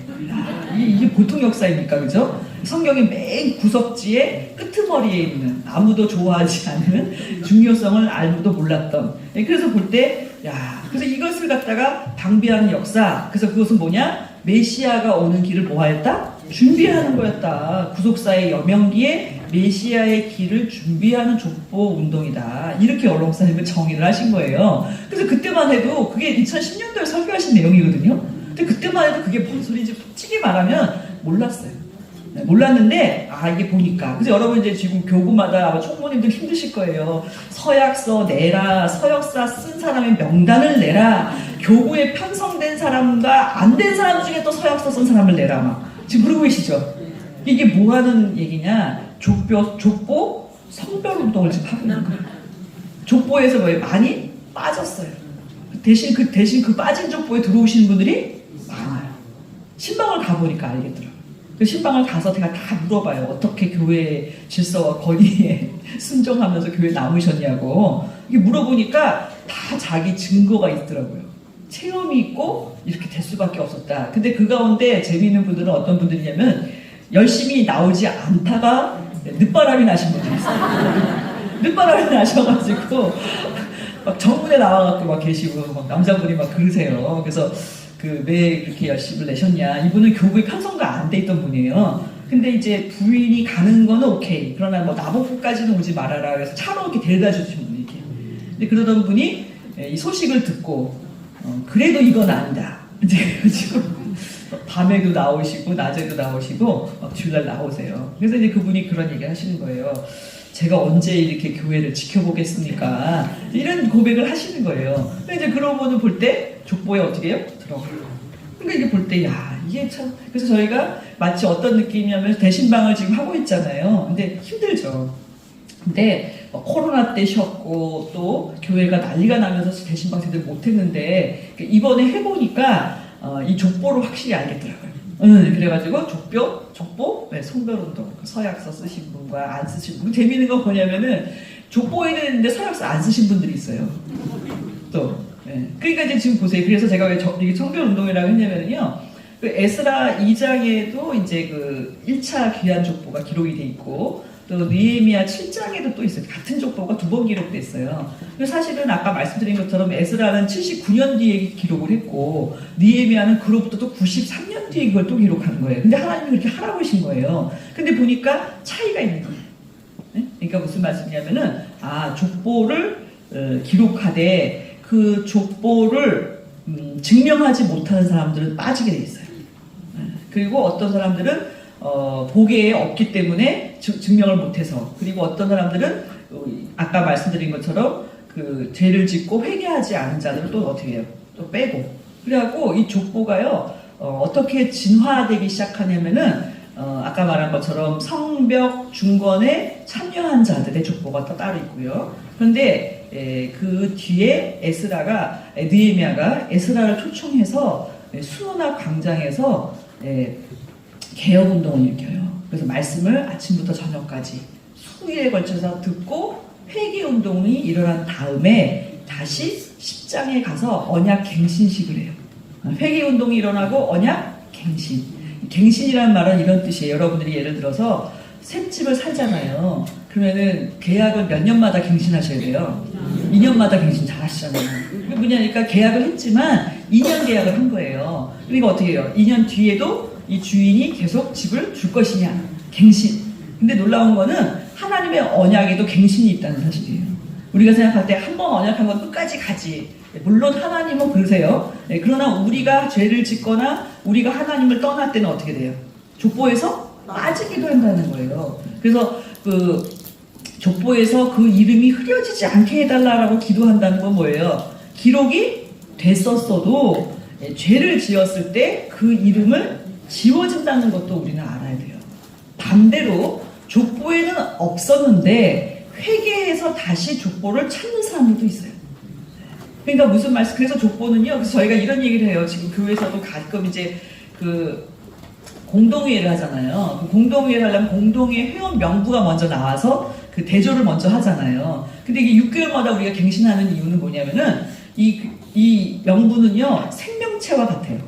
A: 이게 보통 역사입니까? 그죠? 성경의 맨 구석지에 끄트머리에 있는 아무도 좋아하지 않는 중요성을 알고도 몰랐던. 그래서 볼 때, 야, 그래서 이것을 갖다가 방비하는 역사. 그래서 그것은 뭐냐? 메시아가 오는 길을 뭐 했다? 준비하는 거였다. 구속사의 여명기에 메시아의 길을 준비하는 족보 운동이다. 이렇게 언론사님은 정의를 하신 거예요. 그래서 그때만 해도 그게 2010년도에 설교하신 내용이거든요. 근데 그때만 해도 그게 뭔 소리인지 솔직히 말하면 몰랐어요. 몰랐는데 이게 보니까. 그래서 여러분 이제 지금 교구마다 아마 총무님들 힘드실 거예요. 서약서 내라, 서역사 쓴 사람의 명단을 내라, 교구에 편성된 사람과 안 된 사람 중에 또 서약서 쓴 사람을 내라. 막 지금 그러고 계시죠? 이게 뭐 하는 얘기냐? 족보 성별 운동을 지금 하고 있는 거예요. 족보에서 뭐 많이 빠졌어요. 대신 그 빠진 족보에 들어오시는 분들이 많아요. 신방을 가보니까 알겠더라고요. 그 신방을 가서 제가 다 물어봐요. 어떻게 교회 질서와 권위에 순종하면서 교회 남으셨냐고. 이게 물어보니까 다 자기 증거가 있더라고요. 체험이 있고 이렇게 될 수밖에 없었다. 근데 그 가운데 재미있는 분들은 어떤 분들이냐면 열심히 나오지 않다가 늦바람이 나신 분들이 있어요. 늦바람이 나셔가지고 막 정문에 나와갖고 막 계시고 막 남자분이 막 그러세요. 그래서 왜 그렇게 열심히 내셨냐. 이분은 교구에 편성가 안 돼 있던 분이에요. 근데 이제 부인이 가는 거는 오케이. 그러나 뭐 나복구까지는 오지 말아라. 그래서 차로 이렇게 데려다 주신 분이 이렇게. 근데 그러던 분이 이 소식을 듣고 그래도 이건 아니다. 이제 그래가지고 밤에도 나오시고 낮에도 나오시고 막 주일날 나오세요. 그래서 이제 그분이 그런 얘기 하시는 거예요. 제가 언제 이렇게 교회를 지켜보겠습니까? 이런 고백을 하시는 거예요. 근데 이제 그런 분을 볼 때 족보에 어떻게 해요? 들어가요. 그러니까 이게 볼 때, 야, 이게 참. 그래서 저희가 마치 어떤 느낌이냐면 대신방을 지금 하고 있잖아요. 근데 힘들죠. 근데 코로나 때 쉬었고 또 교회가 난리가 나면서 대신방 제대로 못했는데 이번에 해보니까 이 족보를 확실히 알겠더라고요. 그래가지고 족보, 네, 성별운동, 서약서 쓰신 분과 안 쓰신 분. 재미있는 건 뭐냐면은 족보에는 있는데 서약서 안 쓰신 분들이 있어요. 또, 네. 그러니까 이제 지금 보세요. 그래서 제가 왜 이게 성별운동이라고 했냐면요. 그 에스라 2장에도 이제 그 1차 귀한 족보가 기록이 돼 있고, 또 느헤미야 7장에도 또 있어요. 같은 족보가 두 번 기록됐어요. 그래서 사실은 아까 말씀드린 것처럼 에스라는 79년 뒤에 기록을 했고 느헤미야는 그로부터 또 93년 뒤에 이걸 또 기록하는 거예요. 근데 하나님이 그렇게 하라고 하신 거예요. 근데 보니까 차이가 있는 거예요. 네? 그러니까 무슨 말씀이냐면은 족보를 기록하되 그 족보를 증명하지 못하는 사람들은 빠지게 돼 있어요. 그리고 어떤 사람들은 보기에 없기 때문에 증명을 못해서, 그리고 어떤 사람들은 아까 말씀드린 것처럼 그 죄를 짓고 회개하지 않은 자들을 또 어떻게 해요? 또 빼고. 그래갖고 이 족보가요 어떻게 진화되기 시작하냐면은 아까 말한 것처럼 성벽 중건에 참여한 자들의 족보가 또 따로 있고요. 그런데 그 뒤에 느헤미야가 에스라를 초청해서 수호나 광장에서 개혁운동을 일으켜요. 그래서 말씀을 아침부터 저녁까지 수일에 걸쳐서 듣고 회개운동이 일어난 다음에 다시 10장에 가서 언약갱신식을 해요. 회개운동이 일어나고 언약갱신. 갱신이라는 말은 이런 뜻이에요. 여러분들이 예를 들어서 셋집을 살잖아요. 그러면은 계약을 몇 년마다 갱신하셔야 돼요. 2년마다 갱신 잘 하시잖아요. 그게 뭐냐니까 계약을 했지만 2년 계약을 한 거예요. 그러니까 어떻게 해요? 2년 뒤에도 이 주인이 계속 집을 줄 것이냐. 갱신. 근데 놀라운 거는 하나님의 언약에도 갱신이 있다는 사실이에요. 우리가 생각할 때 한 번 언약한 건 끝까지 가지. 물론 하나님은 그러세요. 그러나 우리가 죄를 짓거나 우리가 하나님을 떠날 때는 어떻게 돼요? 족보에서 빠지기도 한다는 거예요. 그래서 그 족보에서 그 이름이 흐려지지 않게 해달라고 기도한다는 건 뭐예요? 기록이 됐었어도 죄를 지었을 때 그 이름을 지워진다는 것도 우리는 알아야 돼요. 반대로 족보에는 없었는데 회개해서 다시 족보를 찾는 사람들도 있어요. 그러니까 무슨 말씀? 그래서 족보는요. 그래서 저희가 이런 얘기를 해요. 지금 교회에서도 가끔 이제 그 공동회의를 하잖아요. 그 공동회의를 하려면 공동회 회원 명부가 먼저 나와서 그 대조를 먼저 하잖아요. 근데 이게 6개월마다 우리가 갱신하는 이유는 뭐냐면은 이 명부는요 생명체와 같아요.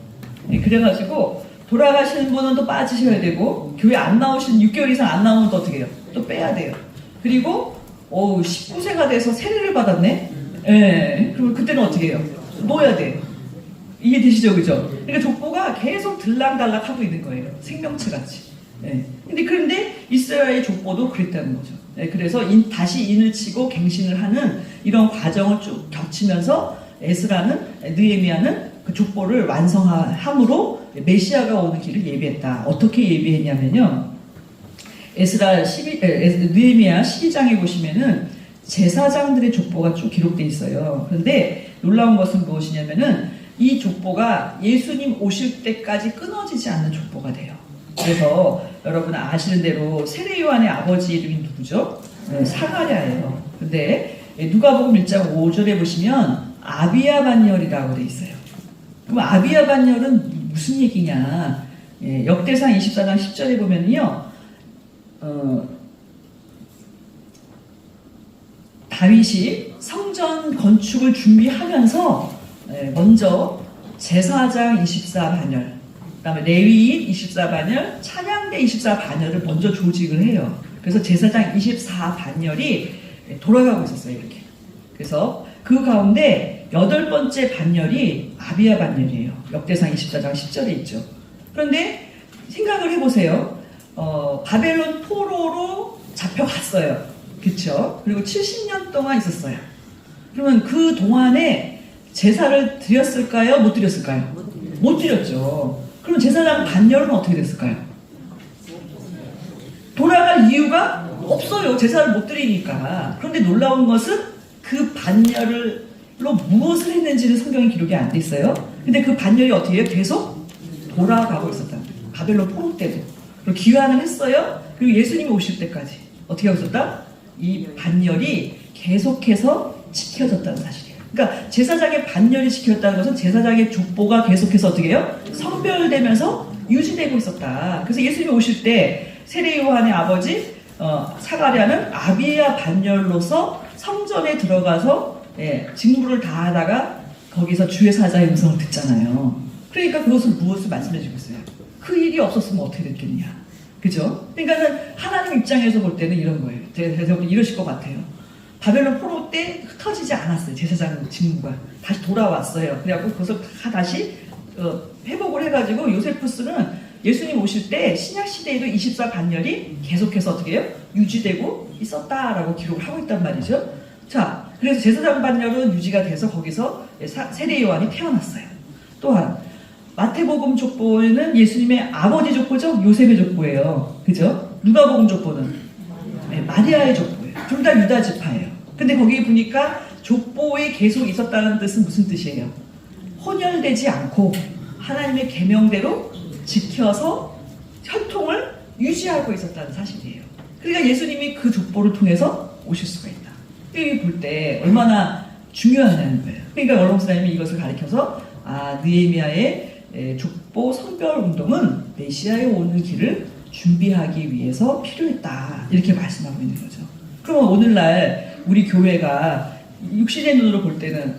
A: 그래가지고 돌아가시는 분은 또 빠지셔야 되고, 교회 안 나오신 6개월 이상 안 나오면 또 어떻게 해요? 또 빼야 돼요. 그리고 19세가 돼서 세례를 받았네? 예. 그럼 그때는 어떻게 해요? 놓아야 돼요. 이해되시죠? 그죠? 그러니까 족보가 계속 들락달락 하고 있는 거예요. 생명체 같이. 예. 그런데 이스라엘 족보도 그랬다는 거죠. 예. 그래서 다시 인을 치고 갱신을 하는 이런 과정을 쭉 겹치면서 느헤미야는 그 족보를 완성함으로 메시아가 오는 길을 예비했다. 어떻게 예비했냐면요. 느헤미야 12장에 보시면은 제사장들의 족보가 쭉 기록되어 있어요. 그런데 놀라운 것은 무엇이냐면은 이 족보가 예수님 오실 때까지 끊어지지 않는 족보가 돼요. 그래서 여러분 아시는 대로 세례 요한의 아버지 이름이 누구죠? 사가랴예요. 근데 누가복음 1장 5절에 보시면 아비야 반열이라고 돼 있어요. 그럼 아비야 반열은 무슨 얘기냐? 역대상 24장 10절에 보면요. 다윗이 성전 건축을 준비하면서 먼저 제사장 24반열, 그 다음에 레위인 24반열, 찬양대 24반열을 먼저 조직을 해요. 그래서 제사장 24반열이 돌아가고 있었어요. 이렇게. 그래서 그 가운데 8번째 반열이 아비야 반열이에요. 역대상 24장 10절에 있죠. 그런데 생각을 해보세요. 바벨론 포로로 잡혀갔어요. 그쵸? 그리고 70년 동안 있었어요. 그러면 그 동안에 제사를 드렸을까요? 못 드렸을까요? 못 드렸죠. 그럼 제사장 반열은 어떻게 됐을까요? 돌아갈 이유가 없어요. 제사를 못 드리니까. 그런데 놀라운 것은 그 반열로 무엇을 했는지는 성경에 기록이 안 돼 있어요. 근데 그 반열이 어떻게 해요? 계속 돌아가고 있었다. 바벨론 포로 때도. 그리고 귀환을 했어요. 그리고 예수님이 오실 때까지 어떻게 하고 있었다? 이 반열이 계속해서 지켜졌다는 사실이에요. 그러니까 제사장의 반열이 지켰다는 것은 제사장의 족보가 계속해서 어떻게 해요? 성별되면서 유지되고 있었다. 그래서 예수님이 오실 때 세례 요한의 아버지 사가랴는 아비야 반열로서 성전에 들어가서 직무를 다하다가 거기서 주의 사자의 음성을 듣잖아요. 그러니까 그것은 무엇을 말씀해 주고 있어요? 그 일이 없었으면 어떻게 됐겠냐. 그죠? 그러니까는 하나님 입장에서 볼 때는 이런 거예요. 제가 이러실 것 같아요. 바벨론 포로 때 흩어지지 않았어요. 제사장 직무가. 다시 돌아왔어요. 그래갖고 그것을 다시 회복을 해가지고 요세푸스는 예수님 오실 때 신약시대에도 24반열이 계속해서 어떻게 해요? 유지되고 있었다라고 기록을 하고 있단 말이죠. 자, 그래서 제사장 반열은 유지가 돼서 거기서 세례 요한이 태어났어요. 또한 마태복음 족보에는 예수님의 아버지 족보죠? 요셉의 족보예요. 그죠? 누가복음 족보는 마리아의 족보예요. 둘 다 유다 지파예요. 근데 거기 보니까 족보에 계속 있었다는 뜻은 무슨 뜻이에요? 혼혈되지 않고 하나님의 계명대로 지켜서 혈통을 유지하고 있었다는 사실이에요. 그러니까 예수님이 그 족보를 통해서 오실 수가 있다. 여기 볼 때 얼마나 중요하냐는 거예요. 그러니까 여러분 목사님이 이것을 가리켜서 느헤미야의 족보 성별 운동은 메시아에 오는 길을 준비하기 위해서 필요했다. 이렇게 말씀하고 있는 거죠. 그러면 오늘날 우리 교회가 육신의 눈으로 볼 때는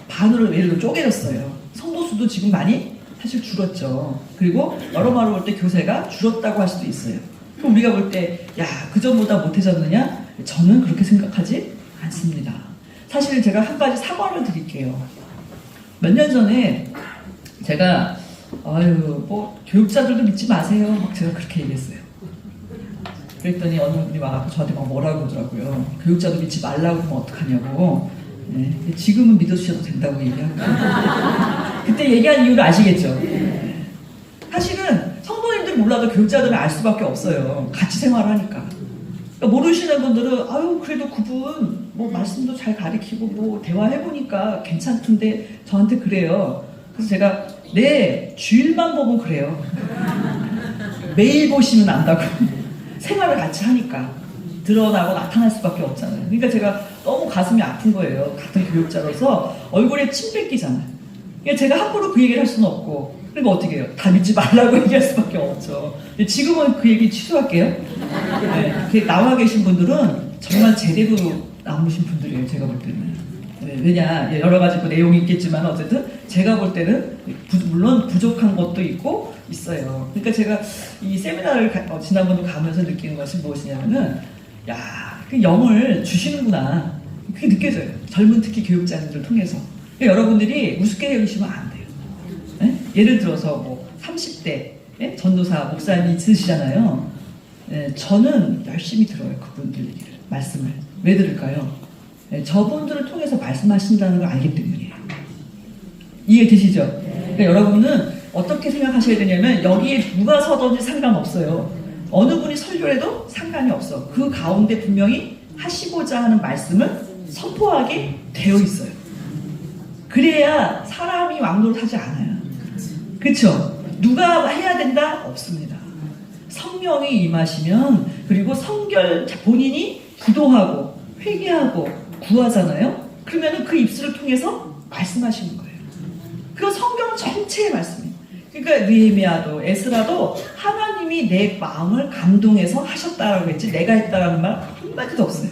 A: 반으로 예를 들어 쪼개졌어요. 성도 수도 지금 많이 사실 줄었죠. 그리고 여러모로 볼 때 교세가 줄었다고 할 수도 있어요. 그럼 우리가 볼 때 야, 그전보다 못해졌느냐? 저는 그렇게 생각하지 않습니다. 사실 제가 한 가지 사과를 드릴게요. 몇 년 전에 제가 교육자들도 믿지 마세요. 막 제가 그렇게 얘기했어요. 그랬더니 어느 분이 와서 저한테 막 뭐라고 그러더라고요. 교육자도 믿지 말라고 그러면 어떡하냐고. 네. 지금은 믿어주셔도 된다고 얘기하고. 그때 얘기한 이유를 아시겠죠? 사실은 성도님들 몰라도 교육자들은 알 수밖에 없어요. 같이 생활하니까. 그러니까 모르시는 분들은 그래도 그분 말씀도 잘 가르치고 대화해보니까 괜찮던데 저한테 그래요. 그래서 제가 주일만 보면 그래요. 매일 보시면 안다고. 생활을 같이 하니까 드러나고 나타날 수밖에 없잖아요. 그러니까 제가 너무 가슴이 아픈 거예요. 같은 교육자로서 얼굴에 침 뺏기잖아요. 그러니까 제가 함부로 그 얘기를 할 수는 없고, 그러니까 어떻게 해요? 다 믿지 말라고 얘기할 수밖에 없죠. 지금은 그 얘기 취소할게요. 네, 나와 계신 분들은 정말 제대로 남으신 분들이에요. 제가 볼 때는. 네, 왜냐 여러 가지 내용이 있겠지만 어쨌든 제가 볼 때는 물론 부족한 것도 있고 있어요. 그러니까 제가 이 세미나를 지난번에 가면서 느낀 것이 무엇이냐면은, 야, 그 영을 주시는구나. 그게 느껴져요. 젊은 특히 교육자님들 통해서. 그러니까 여러분들이 우습게 여기시면 안 돼요. 네? 예를 들어서 뭐 30대 전도사 목사님이 있으시잖아요. 네, 저는 열심히 들어요. 그분들 얘기를, 말씀을. 왜 들을까요? 네, 저분들을 통해서 말씀하신다는 걸 알기 때문이에요. 이해되시죠? 그러니까 여러분은 어떻게 생각하셔야 되냐면, 여기에 누가 서든지 상관없어요. 어느 분이 설교를 해도 상관이 없어. 그 가운데 분명히 하시고자 하는 말씀을 선포하게 되어 있어요. 그래야 사람이 왕노릇하지 않아요. 그렇죠? 누가 해야 된다? 없습니다. 성령이 임하시면, 그리고 성결 본인이 기도하고 회개하고 구하잖아요. 그러면 그 입술을 통해서 말씀하시는 거예요. 그건 성경 전체의 말씀이에요. 그러니까 느헤미야도 에스라도 하나님이 내 마음을 감동해서 하셨다라고 했지, 내가 했다라는 말 한마디도 없어요.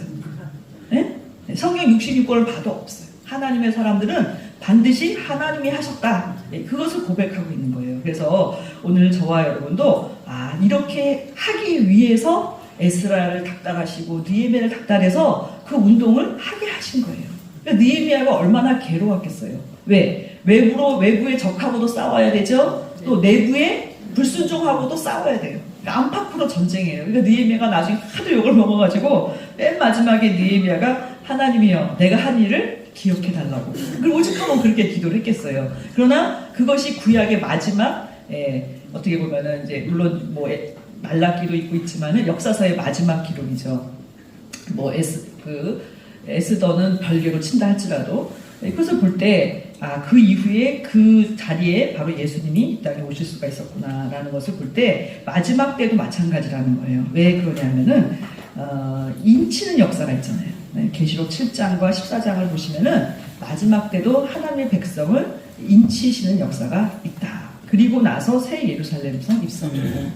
A: 네? 성경 66권을 봐도 없어요. 하나님의 사람들은 반드시 하나님이 하셨다. 그것을 고백하고 있는 거예요. 그래서 오늘 저와 여러분도 이렇게 하기 위해서 에스라를 닥달하시고 느헤미야를 닥달해서 그 운동을 하게 하신 거예요. 그러니까 느헤미야가 얼마나 괴로웠겠어요. 왜? 외부의 적하고도 싸워야 되죠. 또 내부에 불순종하고도 싸워야 돼요. 그러니까 안팎으로 전쟁이에요. 그러니까 느헤미야가 나중에 하도 욕을 먹어가지고 맨 마지막에 느헤미야가 하나님이여, 내가 한 일을 기억해달라고. 그걸 오직하면 그렇게 기도를 했겠어요. 그러나 그것이 구약의 마지막, 어떻게 보면은 이제 물론 뭐 말라기도 있고 있지만은 역사서의 마지막 기록이죠. 뭐 에스더는 별개로 친다 할지라도, 그것을 볼 때 그 이후에 그 자리에 바로 예수님이 이 땅에 오실 수가 있었구나라는 것을 볼 때 마지막 때도 마찬가지라는 거예요. 왜 그러냐면은 인치는 역사가 있잖아요. 계시록 7장과 14장을 보시면은 마지막 때도 하나님의 백성을 인치시는 역사가 있다. 그리고 나서 새 예루살렘성 입성이고,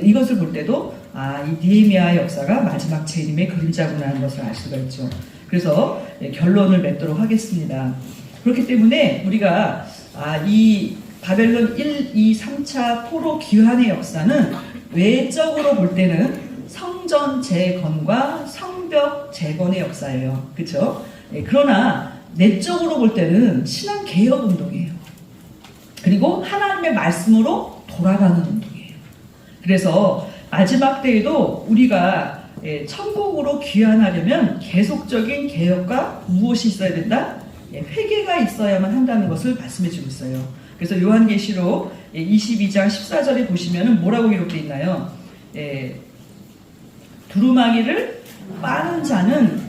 A: 이것을 볼 때도 이 느헤미야의 역사가 마지막 재림의 그림자구나 하는 것을 알 수가 있죠. 그래서 결론을 맺도록 하겠습니다. 그렇기 때문에 우리가 이 바벨론 1, 2, 3차 포로 귀환의 역사는 외적으로 볼 때는 성전 재건과 성벽 재건의 역사예요. 그렇죠? 그러나 내적으로 볼 때는 신앙 개혁 운동이에요. 그리고 하나님의 말씀으로 돌아가는 운동이에요. 그래서 마지막 때에도 우리가 천국으로 귀환하려면 계속적인 개혁과 무엇이 있어야 된다? 회개가 있어야만 한다는 것을 말씀해 주고 있어요. 그래서 요한계시록 22장 14절에 보시면 뭐라고 기록되어 있나요? 두루마기를 빠는 자는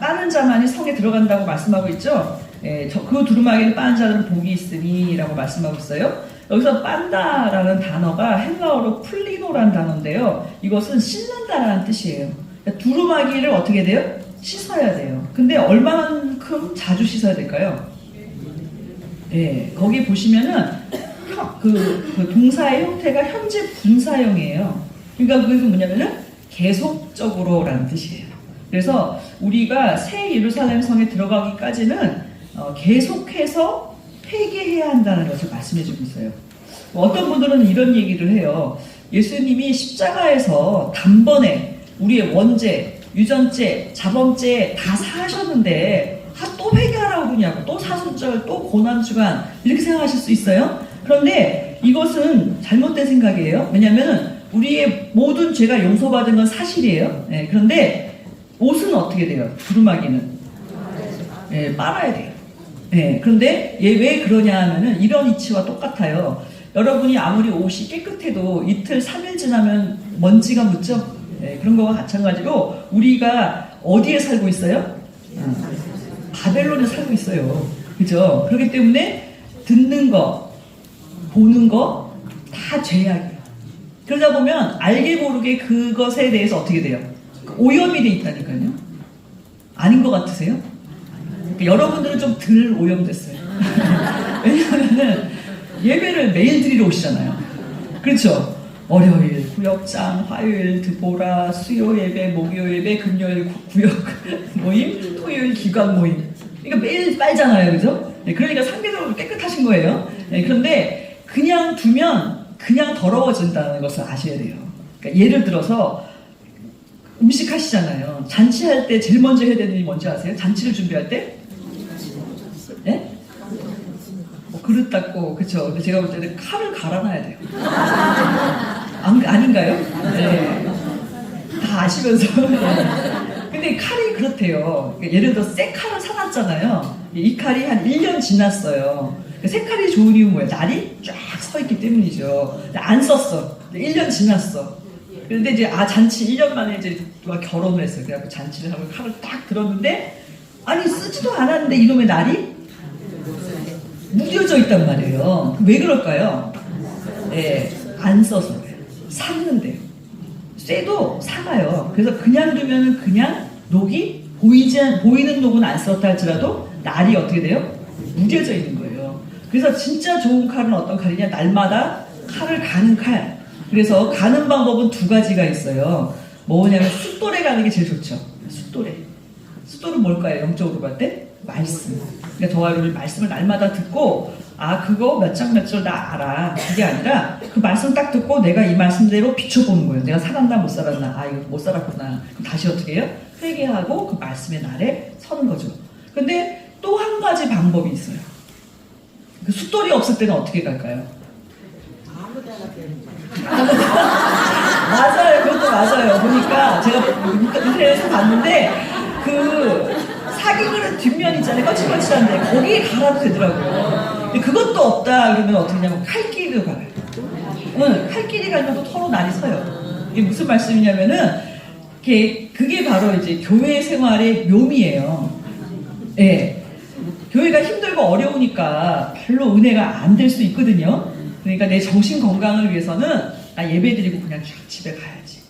A: 빠는 자만이 성에 들어간다고 말씀하고 있죠. 그 두루마기를 빠는 자들은 복이 있으니 라고 말씀하고 있어요. 여기서 빤다라는 단어가 헬라어로 플리노라는 단어인데요. 이것은 씻는다라는 뜻이에요. 그러니까 두루마기를 어떻게 돼요? 씻어야 돼요. 근데 얼마만큼 자주 씻어야 될까요? 거기 보시면은 그 동사의 형태가 현재 분사형이에요. 그러니까 그게 뭐냐면은 계속적으로라는 뜻이에요. 그래서 우리가 새 예루살렘 성에 들어가기까지는 계속해서 회개해야 한다는 것을 말씀해 주고 있어요. 어떤 분들은 이런 얘기를 해요. 예수님이 십자가에서 단번에 우리의 원죄, 유전죄, 자범죄 다 사하셨는데 또 회개하라고 그러냐고, 또 사순절, 또 고난주간 이렇게 생각하실 수 있어요. 그런데 이것은 잘못된 생각이에요. 왜냐하면 우리의 모든 죄가 용서받은 건 사실이에요. 그런데 옷은 어떻게 돼요? 두루마기는 빨아야 돼요. 그런데 얘 왜 그러냐 하면은 이런 이치와 똑같아요. 여러분이 아무리 옷이 깨끗해도 이틀, 3일 지나면 먼지가 묻죠? 그런 거와 마찬가지로 우리가 어디에 살고 있어요? 바벨론에 살고 있어요. 그죠? 그렇기 때문에 듣는 거, 보는 거 다 죄악이에요. 그러다 보면 알게 모르게 그것에 대해서 어떻게 돼요? 오염이 돼 있다니까요. 아닌 것 같으세요? 여러분들은 좀 덜 오염됐어요. 왜냐하면은 예배를 매일 드리러 오시잖아요. 그렇죠? 월요일 구역장, 화요일 드보라, 수요 예배, 목요 예배, 금요일 구역 모임, 토요일 기관 모임. 그러니까 매일 빨잖아요, 그죠? 그러니까 상대적으로 깨끗하신 거예요. 그런데 그냥 두면 그냥 더러워진다는 것을 아셔야 돼요. 그러니까 예를 들어서 음식 하시잖아요. 잔치할 때 제일 먼저 해야 되는 일이 뭔지 아세요? 잔치를 준비할 때? 네? 그릇 닦고, 그쵸. 근데 제가 볼 때는 칼을 갈아놔야 돼요. 아닌가요? 네. 다 아시면서. 근데 칼이 그렇대요. 그러니까 예를 들어 새 칼을 사놨잖아요. 이 칼이 한 1년 지났어요. 새 칼이 좋은 이유는 뭐예요? 날이 쫙 서 있기 때문이죠. 근데 안 썼어. 1년 지났어. 근데 이제 잔치 1년 만에 이제 누가 결혼을 했어요. 그래갖고 잔치를 하고 칼을 딱 들었는데 아니 쓰지도 않았는데 이놈의 날이 무뎌져 있단 말이에요. 왜 그럴까요? 네, 안 써서 그래요. 샀는데요. 쇠도 사가요. 그래서 그냥 두면은 그냥 녹이 보이는 녹은 안 썼다 할지라도 날이 어떻게 돼요? 무뎌져 있는 거예요. 그래서 진짜 좋은 칼은 어떤 칼이냐? 날마다 칼을 가는 칼. 그래서 가는 방법은 두 가지가 있어요. 뭐냐면 숫돌에 가는 게 제일 좋죠. 숫돌에. 숫돌은 뭘까요? 영적으로 볼 때? 말씀. 그러니까 더하루를 말씀을 날마다 듣고 그거 몇 장 몇 절 나 알아. 그게 아니라 그 말씀 딱 듣고 내가 이 말씀대로 비춰보는 거예요. 내가 살았나 못 살았나. 이거 못 살았구나. 그럼 다시 어떻게 해요? 회개하고 그 말씀의 날에 서는 거죠. 근데 또 한 가지 방법이 있어요. 그 숫돌이 없을 때는 어떻게 갈까요? 맞아요. 그것도 맞아요. 보니까 제가 인터넷에서 봤는데 그 사기 그릇 뒷면 있잖아요. 거칠거칠한데 거기에 갈아도 되더라고요. 근데 그것도 없다 그러면 어떻게 하냐면 칼길이로 가요. 응, 칼길이 가면 또 서로 날이 서요. 이게 무슨 말씀이냐면은 그게 바로 이제 교회 생활의 묘미예요. 예. 네. 교회가 힘들고 어려우니까 별로 은혜가 안 될 수 있거든요. 그러니까 내 정신 건강을 위해서는 예배드리고 그냥 집에 가야지.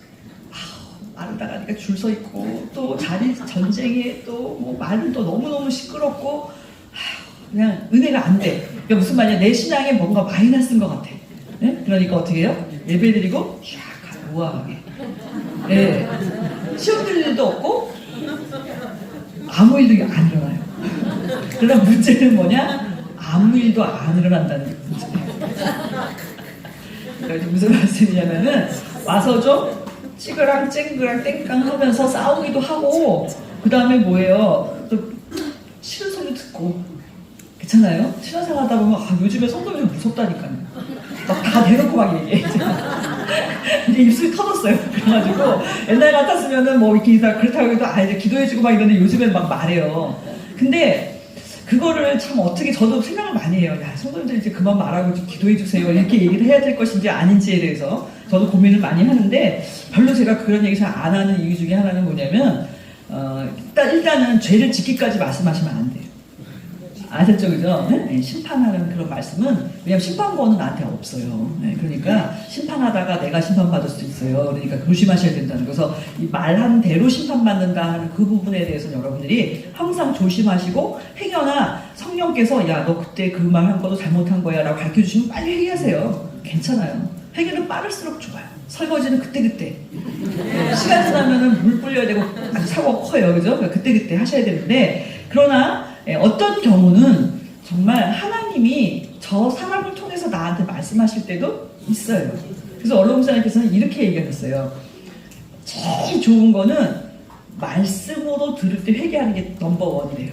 A: 마르다 가니까 줄 서 있고 또 자리 전쟁에 또 뭐 말은 또 너무너무 시끄럽고 그냥 은혜가 안 돼. 그러니까 무슨 말이야? 내 신앙에 뭔가 마이너스인 것 같아. 네? 그러니까 어떻게 해요? 예배드리고 샥 우아하게. 네. 시험 들 일도 없고 아무 일도 안 일어나요. 그러나 문제는 뭐냐? 아무 일도 안 일어난다는 게 문제예요. 그러니까 무슨 말씀이냐면은 와서 좀 찌그랑 쨍그랑 땡깡 하면서 싸우기도 하고 그 다음에 뭐예요? 또 싫은 소리 듣고 괜찮아요? 신앙생활 하다 보면 요즘에 성도이 좀 무섭다니까요. 막 다 대놓고 막 얘기해. 이제 입술이 터졌어요. 그래가지고 옛날 같았으면은 뭐 이렇게 그렇다고 해도 이제 기도해주고 막 이러는데 요즘엔 막 말해요. 근데 그거를 참 어떻게 저도 생각을 많이 해요. 성도님들 이제 그만 말하고 좀 기도해주세요. 이렇게 얘기를 해야 될 것인지 아닌지에 대해서 저도 고민을 많이 하는데 별로 제가 그런 얘기 잘 안 하는 이유 중에 하나는 뭐냐면 일단은 죄를 짓기까지 말씀하시면 안 돼요. 아셨죠? 그죠? 네? 심판하는 그런 말씀은 왜냐면 심판권은 나한테 없어요. 네? 그러니까 심판하다가 내가 심판받을 수도 있어요. 그러니까 조심하셔야 된다는 거서 이 말한 대로 심판받는다 하는 그 부분에 대해서는 여러분들이 항상 조심하시고 행여나 성령께서 야 너 그때 그 말 한 것도 잘못한 거야 라고 가르쳐주시면 빨리 회개하세요. 괜찮아요. 회개는 빠를수록 좋아요. 설거지는 그때그때. 시간 지나면은 물 뿌려야 되고 아주 사고가 커요. 그죠? 그때그때 하셔야 되는데 그러나 어떤 경우는 정말 하나님이 저 사람을 통해서 나한테 말씀하실 때도 있어요. 그래서 언론사님께서는 이렇게 얘기하셨어요. 제일 좋은 거는 말씀으로 들을 때 회개하는 게 넘버원이래요.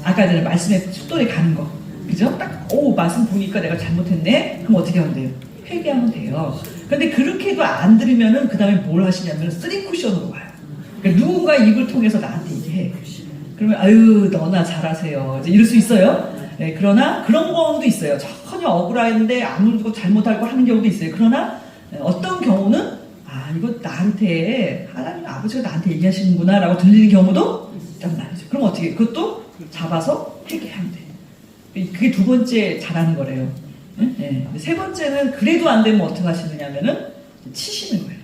A: 아까 전에 말씀에 숫돌에 가는 거. 그죠? 딱, 말씀 보니까 내가 잘못했네? 그럼 어떻게 하면 돼요? 회개하면 돼요. 근데 그렇게도 안 들으면은 그 다음에 뭘 하시냐면 쓰리 쿠션으로 와요. 그러니까 누군가 입을 통해서 나한테 얘기해. 그러면 너나 잘하세요. 이제 이럴 수 있어요. 네, 그러나 그런 경우도 있어요. 전혀 억울한데 아무도 잘못하고 하는 경우도 있어요. 그러나 어떤 경우는 이거 나한테 하나님 아버지가 나한테 얘기하시는구나 라고 들리는 경우도 있단 말이죠. 그럼 어떻게 해요? 그것도 잡아서 회개하면 돼요. 그게 두 번째 잘하는 거래요. 네. 세 번째는 그래도 안 되면 어떻게 하시느냐면은 치시는 거예요.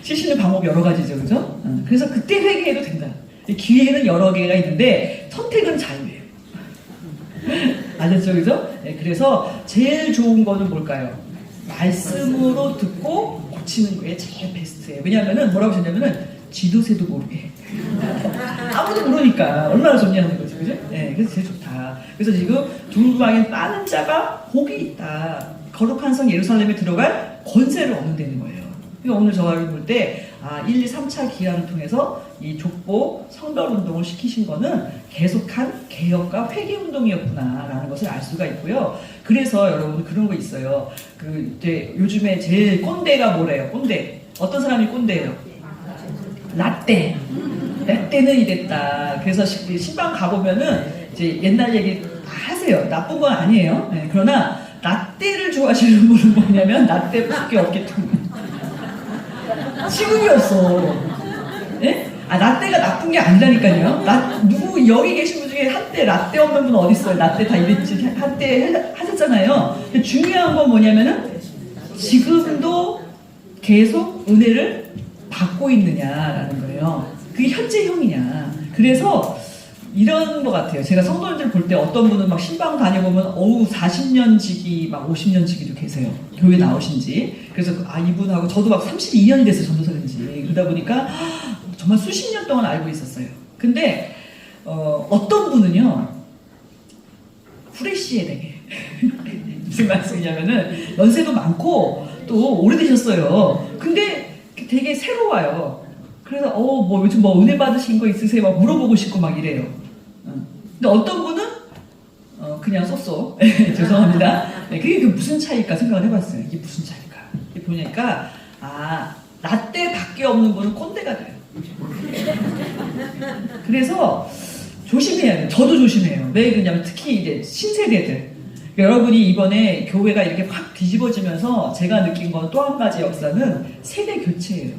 A: 치시는 방법 여러 가지죠. 그죠? 그래서 그때 회개해도 된다. 기회는 여러 개가 있는데 선택은 자유예요. 아셨죠? 그죠? 네, 그래서 제일 좋은 거는 뭘까요? 말씀으로 듣고 고치는 게 제일 베스트예요. 왜냐하면은 뭐라고 하셨냐면은 쥐도새도 모르게. 아무도 모르니까 얼마나 좋냐는 거지, 그죠? 네, 그래서 제일 좋다. 그래서 지금 두루마기는 빠는 자가 복이 있다. 거룩한 성 예루살렘에 들어갈 권세를 얻는다는 거예요. 그러니까 오늘 저와 볼 때 1, 2, 3차 기한을 통해서 이 족보 성별 운동을 시키신 거는 계속한 개혁과 회개 운동이었구나라는 것을 알 수가 있고요. 그래서 여러분 그런 거 있어요. 이제 요즘에 제일 꼰대가 뭐래요? 꼰대. 어떤 사람이 꼰대예요? 라떼. 라떼는 이랬다. 그래서 신방 가보면은 이제 옛날 얘기 다 하세요. 나쁜 건 아니에요. 네, 그러나 라떼를 좋아하시는 분은 뭐냐면 라떼밖에 없기 때문에. 지금이었어. 예? 라떼가 나쁜 게 아니라니까요. 누구 여기 계신 분 중에 한때 라떼 없는 분 어디 있어요? 라떼 다 이랬지. 한때 하셨잖아요. 중요한 건 뭐냐면은 지금도 계속 은혜를 받고 있느냐라는 거예요. 그게 현재형이냐. 그래서 이런 것 같아요. 제가 성도님들 볼 때 어떤 분은 막 신방 다녀보면 어우 40년 지기 막 50년 지기도 계세요. 교회 나오신지. 그래서 이분하고 저도 막 32년이 됐어요. 전도사인지. 그러다 보니까 정말 수십 년 동안 알고 있었어요. 근데 어떤 분은요 후레쉬에 되게 무슨 말씀이냐면은 연세도 많고 또 오래되셨어요. 근데 되게 새로워요. 그래서 뭐 요즘 뭐 은혜 받으신 거 있으세요? 막 물어보고 싶고 막 이래요. 근데 어떤 분은 그냥 쏘쏘 죄송합니다. 네, 그게 무슨 차이일까 생각을 해봤어요. 이게 무슨 차이일까? 이게 보니까 라떼밖에 없는 분은 꼰대가 돼요. 그래서 조심해야 돼요. 저도 조심해요. 왜 그러냐면 특히 이제 신세대들. 여러분이 이번에 교회가 이렇게 확 뒤집어지면서 제가 느낀 건 또 한 가지 역사는 세대 교체예요.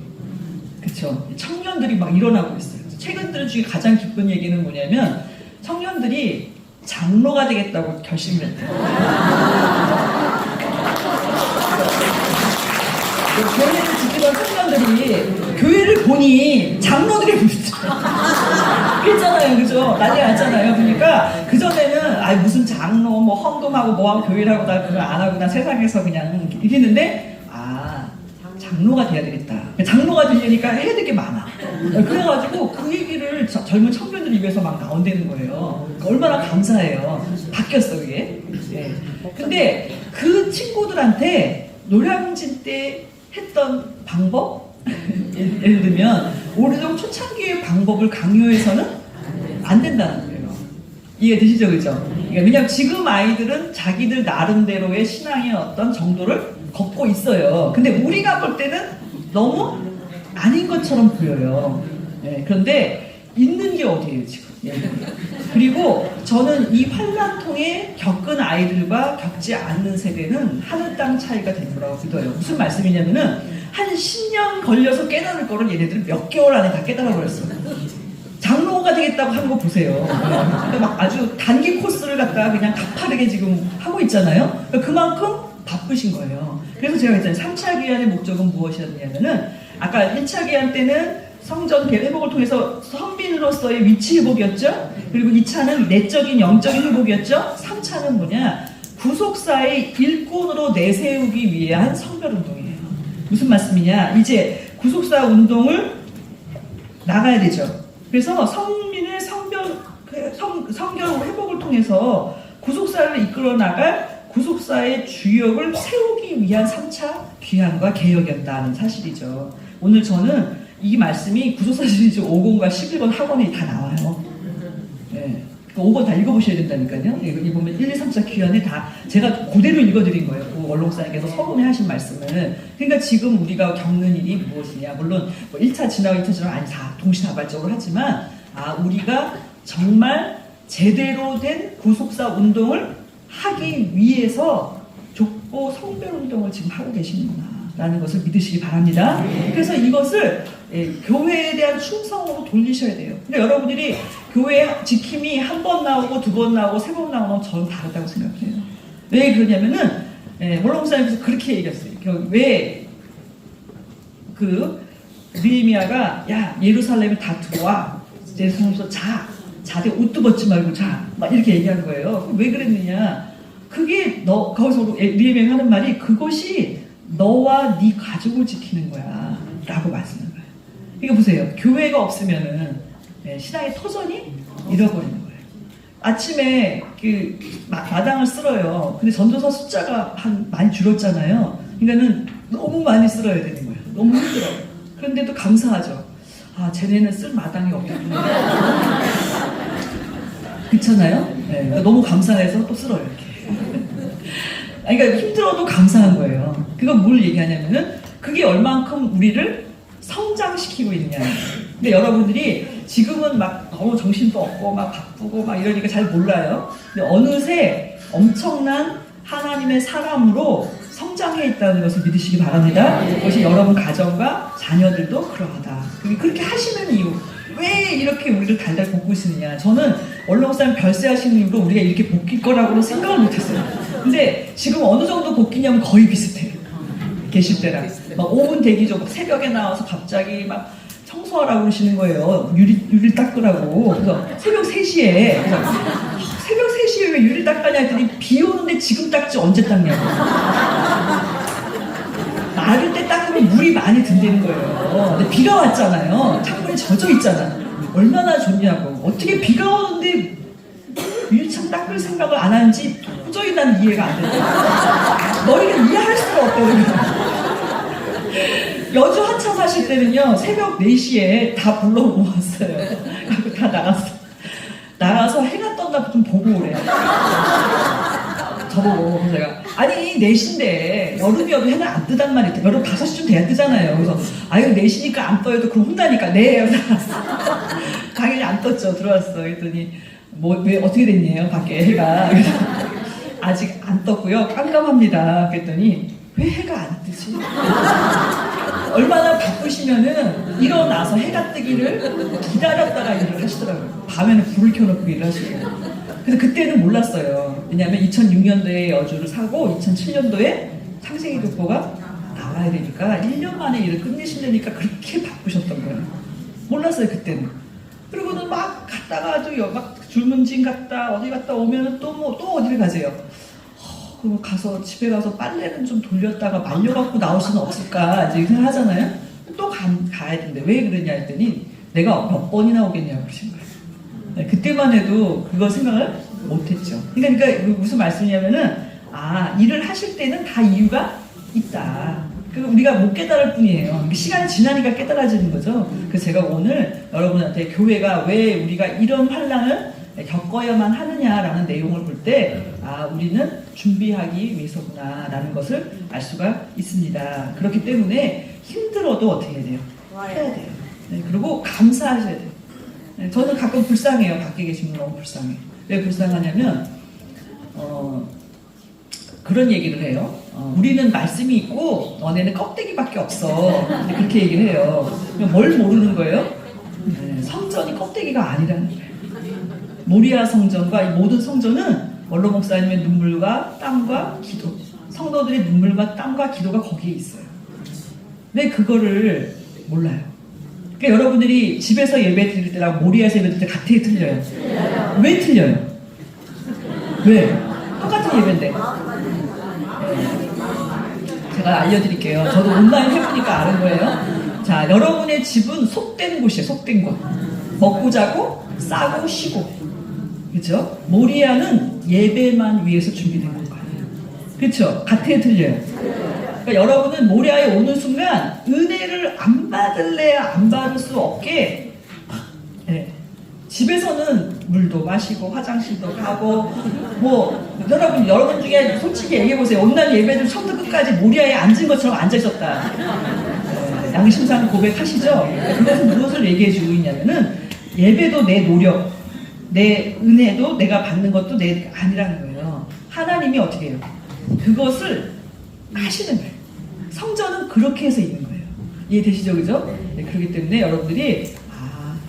A: 그렇죠? 청년들이 막 일어나고 있어요. 최근 들 중에 가장 기쁜 얘기는 뭐냐면 청년들이 장로가 되겠다고 결심을 했대요. 교회를 지키던 청년들이 교회를 보니 장로들이 그랬잖아요, 그죠? 난리 났잖아요. 그러니까 그전에는 무슨 장로 뭐 헌금하고 뭐하고 교회를 하고 다 그걸 안 하고 그냥 세상에서 그냥 이랬는데 장로가 돼야 되겠다. 장로가 되려니까 해야 될 게 많아. 그래가지고 그 얘기를 젊은 청년들 입에서 막 나온다는 거예요. 그러니까 얼마나 감사해요. 바뀌었어 그게. 네. 근데 그 친구들한테 노량진 때 했던 방법? 예를 들면 오래전 초창기의 방법을 강요해서는 안 된다는 거예요. 이해되시죠? 그죠? 그러니까 왜냐면 지금 아이들은 자기들 나름대로의 신앙의 어떤 정도를 걷고 있어요. 근데 우리가 볼 때는 너무 아닌 것처럼 보여요. 네, 그런데 있는 게 어디예요 지금? 그리고 저는 이 환란통에 겪은 아이들과 겪지 않는 세대는 하늘 땅 차이가 될 거라고 믿어요. 무슨 말씀이냐면은 한 10년 걸려서 깨달을 거를 얘네들은 몇 개월 안에 다 깨달아 버렸어요. 장로가 되겠다고 하는 거 보세요. 그러니까 막 아주 단기 코스를 갖다가 그냥 가파르게 지금 하고 있잖아요. 그러니까 그만큼 바쁘신 거예요. 그래서 제가 했잖아요. 3차 기한의 목적은 무엇이었냐면은 아까 1차 기한 때는 성전 회복을 통해서 선민으로서의 위치 회복이었죠. 그리고 2차는 내적인 영적인 회복이었죠. 3차는 뭐냐? 구속사의 일꾼으로 내세우기 위한 성별 운동이에요. 무슨 말씀이냐? 이제 구속사 운동을 나가야 되죠. 그래서 성민의 성결 회복을 통해서 구속사를 이끌어 나갈 구속사의 주역을 세우기 위한 3차 귀환과 개혁이었다는 사실이죠. 오늘 저는 이 말씀이 구속사 시리즈 5권과 11권 학원에 다 나와요. 네. 5권 다 읽어보셔야 된다니까요. 이거 보면 1, 2, 3차 귀환에 다 제가 그대로 읽어드린 거예요. 그 원롱사님께서 서론에 하신 말씀을. 그러니까 지금 우리가 겪는 일이 무엇이냐. 물론 뭐 1차 지나고 2차 지나고 다 동시다발적으로 하지만 우리가 정말 제대로 된 구속사 운동을 하기 위해서 족보 성별 운동을 지금 하고 계시는구나 라는 것을 믿으시기 바랍니다. 그래서 이것을 교회에 대한 충성으로 돌리셔야 돼요. 근데 여러분들이 교회 지킴이 한 번 나오고 두 번 나오고 세 번 나오면 저는 다르다고 생각해요. 왜 그러냐면은 몰롱사님께서 그렇게 얘기했어요. 왜 느헤미야가 야 예루살렘에 다 들어와 예루살렘에서 자대 옷도 벗지 말고 자 막 이렇게 얘기한 거예요. 왜 그랬느냐? 그게 거기서 느헤미야가 하는 말이 그것이 너와 네 가족을 지키는 거야 라고 말씀한 거예요. 이거 보세요. 교회가 없으면은 신앙의 터전이 잃어버리는 거예요. 아침에 그 마당을 쓸어요. 근데 전도사 숫자가 많이 줄었잖아요. 그러니까는 너무 많이 쓸어야 되는 거예요. 너무 힘들어요. 그런데도 감사하죠. 아, 쟤네는 쓸 마당이 없겠구나. 그렇잖아요? 네, 너무 감사해서 또 쓸어요, 이렇게. 그러니까 힘들어도 감사한 거예요. 그건 뭘 얘기하냐면은 그게 얼만큼 우리를 성장시키고 있느냐. 근데 여러분들이 지금은 막 너무 정신도 없고 막 바쁘고 막 이러니까 잘 몰라요. 근데 어느새 엄청난 하나님의 사람으로 성장해 있다는 것을 믿으시기 바랍니다. 그것이 여러분 가정과 자녀들도 그러하다. 그렇게 하시는 이유. 왜 이렇게 우리를 달달 볶으시느냐. 저는 원로목사님 별세하시는 이유로 우리가 이렇게 볶일 거라고는 생각을 못했어요. 근데 지금 어느 정도 볶이냐면 거의 비슷해요. 계실 때랑. 막 5분 대기 좀 새벽에 나와서 갑자기 막 청소하라고 그러시는 거예요. 유리 닦으라고. 그래서 새벽 3시에. 그래서 새벽 3시에 왜 유리 닦아냐 했더니 비 오는데 지금 닦지 언제 닦냐고. 마를 때 닦으면 물이 많이 든다는 거예요. 근데 비가 왔잖아요. 창문에 젖어 있잖아. 얼마나 좋냐고. 어떻게 비가 오는데 유리창 닦을 생각을 안 하는지 도저히 난 이해가 안 된다. 너희가 이해할 수가 없다고. 여주 한참 사실 때는요, 새벽 4시에 다 불러 모았어요. 그리고 다 나가서 해가 떴나 좀 보고 오래. 저보고, 그래서 제가, 아니, 4시인데, 여름이어도 해는 안 뜨단 말이에요. 여름 5시쯤 돼야 뜨잖아요. 그래서, 아유, 4시니까 안 떠요. 그럼 혼나니까, 네. 나갔어. 당연히 안 떴죠. 들어왔어. 그랬더니, 왜, 어떻게 됐냐요, 밖에 해가. 그래서, 아직 안 떴고요. 깜깜합니다. 그랬더니, 왜 해가 안 뜨지? 얼마나 바쁘시면은 일어나서 해가 뜨기를 기다렸다가 일을 하시더라고요. 밤에는 불을 켜놓고 일을 하시고. 그래서 그때는 몰랐어요. 왜냐하면 2006년도에 여주를 사고 2007년도에 창세기 독보가 나와야 되니까 1년 만에 일을 끝내신다니까 그렇게 바쁘셨던 거예요. 몰랐어요, 그때는. 그리고는 막 갔다가도 막 줄문진 갔다 어디 갔다 오면은 또 어디를 가세요? 그럼 가서 집에 가서 빨래는 좀 돌렸다가 말려갖고 나올 수는 없을까 이제 생각하잖아요. 또 가야 되는데 왜 그러냐 했더니 내가 몇 번이나 오겠냐고 그러신 거예요. 네, 그때만 해도 그거 생각을 못했죠. 그러니까 무슨 말씀이냐면은 일을 하실 때는 다 이유가 있다. 우리가 못 깨달을 뿐이에요. 시간이 지나니까 깨달아지는 거죠. 그래서 제가 오늘 여러분한테 교회가 왜 우리가 이런 환난을 겪어야만 하느냐라는 내용을 볼 때 우리는 준비하기 위해서구나 라는 것을 알 수가 있습니다. 그렇기 때문에 힘들어도 어떻게 해야 돼요? 해야 돼요. 네, 그리고 감사하셔야 돼요. 네, 저는 가끔 불쌍해요. 밖에 계시면 너무 불쌍해요. 왜 불쌍하냐면 그런 얘기를 해요. 우리는 말씀이 있고 너네는 껍데기밖에 없어. 그렇게 얘기를 해요. 뭘 모르는 거예요? 네, 성전이 껍데기가 아니라는 거예요. 모리아 성전과 이 모든 성전은 원로 목사님의 눈물과 땀과 기도, 성도들의 눈물과 땀과 기도가 거기에 있어요. 왜 그거를 몰라요? 그러니까 여러분들이 집에서 예배 드릴 때랑 모리아에서 예배 드릴 때 같아 틀려요. 왜 틀려요? 왜? 똑같은 예배인데. 제가 알려드릴게요. 저도 온라인 해보니까 아는 거예요. 자, 여러분의 집은 속된 곳이에요. 속된 곳. 먹고 자고 싸고 쉬고. 그렇죠? 모리아는 예배만 위해서 준비된 건가요? 그렇죠? 같아 틀려요. 그러니까 여러분은 모리아에 오는 순간 은혜를 안 받을래야 안 받을 수 없게 집에서는 물도 마시고 화장실도 가고 여러분 중에 솔직히 얘기해보세요. 온라인 예배들 처음부터 끝까지 모리아에 앉은 것처럼 앉아있었다. 양심상 고백하시죠? 그것은 무엇을 얘기해주고 있냐면은 예배도 내 노력, 내 은혜도 내가 받는 것도 내 아니라는 거예요. 하나님이 어떻게 해요? 그것을 하시는 거예요. 성전은 그렇게 해서 있는 거예요. 이해되시죠? 그죠? 네, 그렇기 때문에 여러분들이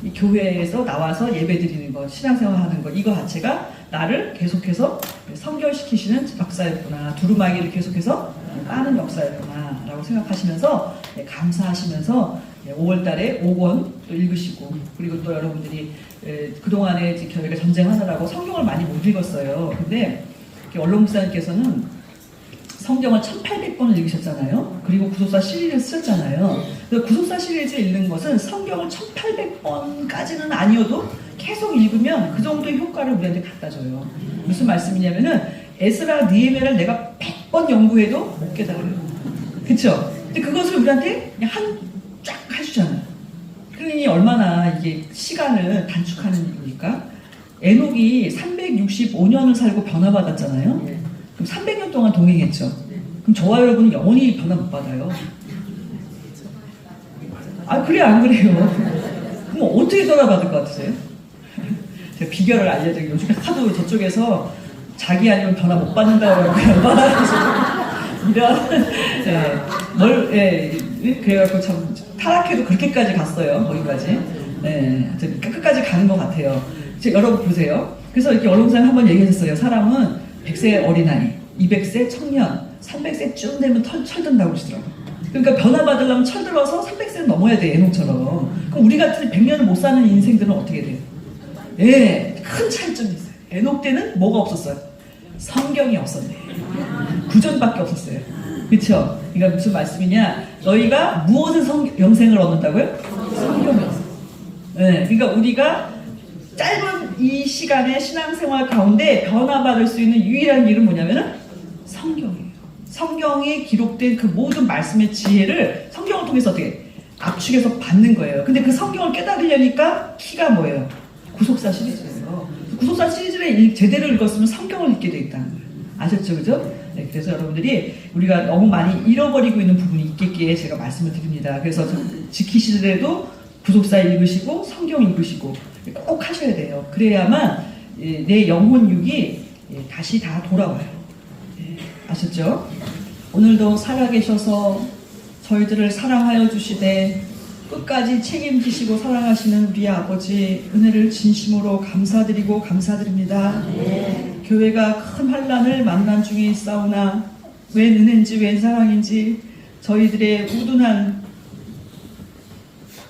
A: 이 교회에서 나와서 예배 드리는 것, 신앙생활 하는 것, 이거 자체가 나를 계속해서 성결시키시는 역사였구나. 두루마기를 계속해서 까는 역사였구나. 라고 생각하시면서 감사하시면서 5월달에 5권 또 읽으시고, 그리고 또 여러분들이 그동안에 저희가 전쟁하느라고 성경을 많이 못 읽었어요. 근데 원로 목사님께서는 성경을 1800번을 읽으셨잖아요. 그리고 구속사 시리즈를 쓰셨잖아요. 그래서 구속사 시리즈 읽는 것은 성경을 1800번까지는 아니어도 계속 읽으면 그 정도의 효과를 우리한테 갖다 줘요. 무슨 말씀이냐면은 에스라 느헤미야를 내가 100번 연구해도 못 깨달아요. 그쵸? 근데 그것을 우리한테 그냥 쫙 해주잖아요. 그러니 얼마나 이게 시간을 단축하는 일입니까? 에녹이 365년을 살고 변화받았잖아요. 그럼 300년 동안 동행했죠. 그럼 저와 여러분은 영원히 변화 못 받아요. 아, 그래, 안 그래요? 그럼 어떻게 변화받을 것 같으세요? 제가 비결을 알려드리고 요즘에 하도 저쪽에서 자기 아니면 변화 못 받는다고 열받아가지고 그래갖고 참 타락해도 그렇게까지 갔어요. 거기까지. 끝까지 가는 것 같아요. 여러분 보세요. 그래서 이렇게 언론사에 한번 얘기했었어요. 사람은 100세 어린아이, 200세 청년, 300세쯤 되면 철든다고 그러시더라고요. 그러니까 변화받으려면 철들어서 300세는 넘어야 돼, 에녹처럼. 그럼 우리 같은 100년을 못 사는 인생들은 어떻게 돼요? 큰 차이점이 있어요. 에녹 때는 뭐가 없었어요? 성경이 없었네. 구전밖에 없었어요. 그쵸? 그러니까 무슨 말씀이냐? 너희가 무엇을 영생을 얻는다고요? 성경이 없어요. 그러니까 우리가 짧은 이 시간의 신앙생활 가운데 변화받을 수 있는 유일한 길은 뭐냐면은 성경이에요. 성경에 기록된 그 모든 말씀의 지혜를 성경을 통해서 어떻게 압축해서 받는 거예요. 근데 그 성경을 깨달으려니까 키가 뭐예요? 구속사 시리즈예요. 구속사 시리즈를 제대로 읽었으면 성경을 읽게 돼 있다는 거예요. 아셨죠? 그죠? 그래서 여러분들이 우리가 너무 많이 잃어버리고 있는 부분이 있겠기에 제가 말씀을 드립니다. 그래서 지키시더라도 구속사 읽으시고 성경 읽으시고 꼭 하셔야 돼요. 그래야만 내 영혼 육이 다시 다 돌아와요. 아셨죠? 오늘도 살아계셔서 저희들을 사랑하여 주시되 끝까지 책임지시고 사랑하시는 우리 아버지 은혜를 진심으로 감사드리고 감사드립니다. 교회가 큰 환난을 만난 중에 있사오나 웬 은혜인지 웬 사랑인지 저희들의 우둔한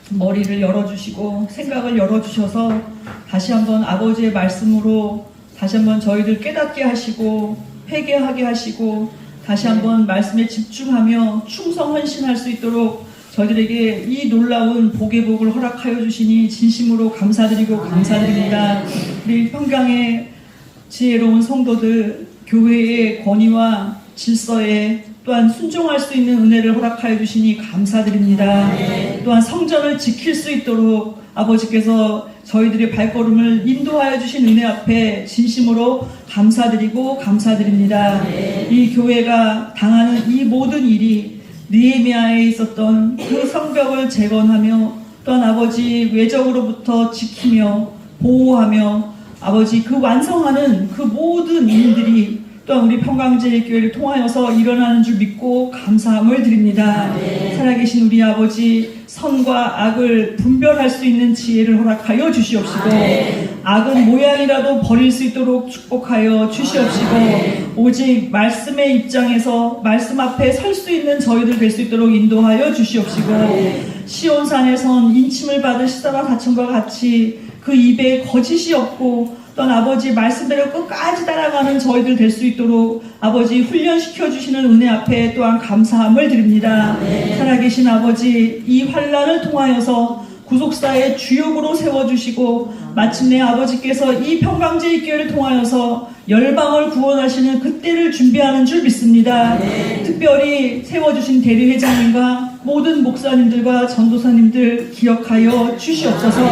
A: 머리를 열어주시고 생각을 열어주셔서 다시 한번 아버지의 말씀으로 다시 한번 저희들 깨닫게 하시고 회개하게 하시고 다시 한번 말씀에 집중하며 충성 헌신할 수 있도록 저희들에게 이 놀라운 복의 복을 허락하여 주시니 진심으로 감사드리고 감사드립니다. 우리 평강의 지혜로운 성도들 교회의 권위와 질서에 또한 순종할 수 있는 은혜를 허락하여 주시니 감사드립니다. 또한 성전을 지킬 수 있도록 아버지께서 저희들의 발걸음을 인도하여 주신 은혜 앞에 진심으로 감사드리고 감사드립니다. 이 교회가 당하는 이 모든 일이 느헤미야에 있었던 그 성벽을 재건하며 또한 아버지 외적으로부터 지키며 보호하며 아버지 그 완성하는 그 모든 일들이 또한 우리 평강제일교회를 통하여서 일어나는 줄 믿고 감사함을 드립니다. 살아계신 우리 아버지 선과 악을 분별할 수 있는 지혜를 허락하여 주시옵시고 악은 모양이라도 버릴 수 있도록 축복하여 주시옵시고 오직 말씀의 입장에서 말씀 앞에 설 수 있는 저희들 될 수 있도록 인도하여 주시옵시고 시온산에선 인침을 받은 시사와 사천과 같이 그 입에 거짓이 없고 또한 아버지 말씀대로 끝까지 따라가는 저희들 될 수 있도록 아버지 훈련시켜 주시는 은혜 앞에 또한 감사함을 드립니다. 살아계신 아버지 이 환난을 통하여서 구속사의 주역으로 세워주시고 마침내 아버지께서 이 평강제일교회를 통하여서 열방을 구원하시는 그때를 준비하는 줄 믿습니다. 특별히 세워주신 대리회장님과 모든 목사님들과 전도사님들 기억하여 주시옵소서.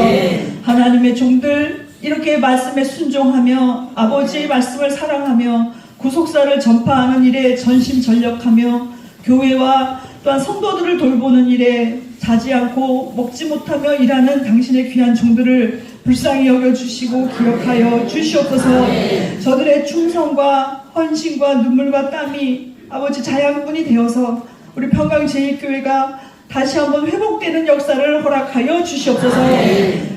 A: 하나님의 종들 이렇게 말씀에 순종하며 아버지의 말씀을 사랑하며 구속사를 전파하는 일에 전심전력하며 교회와 또한 성도들을 돌보는 일에 자지 않고 먹지 못하며 일하는 당신의 귀한 종들을 불쌍히 여겨주시고 기억하여 주시옵소서. 저들의 충성과 헌신과 눈물과 땀이 아버지 자양분이 되어서 우리 평강제일교회가 다시 한번 회복되는 역사를 허락하여 주시옵소서.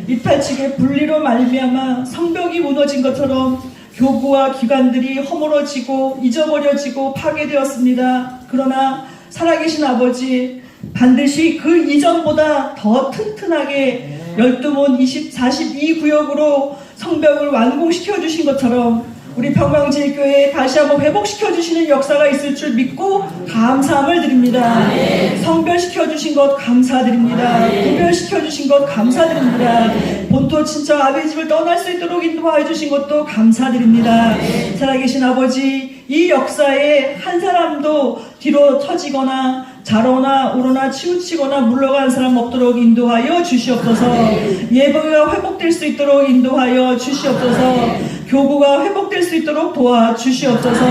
A: 이탈측의 분리로 말미암아 성벽이 무너진 것처럼 교구와 기관들이 허물어지고 잊어버려지고 파괴되었습니다. 그러나 살아계신 아버지 반드시 그 이전보다 더 튼튼하게 12문 42구역으로 성벽을 완공시켜 주신 것처럼 우리 평강제일교회에 다시 한번 회복시켜 주시는 역사가 있을 줄 믿고 감사함을 드립니다. 성별시켜 주신 것 감사드립니다. 구별시켜 주신 것 감사드립니다. 본토 친척 아버지 집을 떠날 수 있도록 인도하여 주신 것도 감사드립니다. 살아계신 아버지, 이 역사에 한 사람도 뒤로 처지거나 자로나 오로나 치우치거나 물러가는 사람 없도록 인도하여 주시옵소서. 예배가 회복될 수 있도록 인도하여 주시옵소서. 교구가 회복될 수 있도록 도와주시옵소서.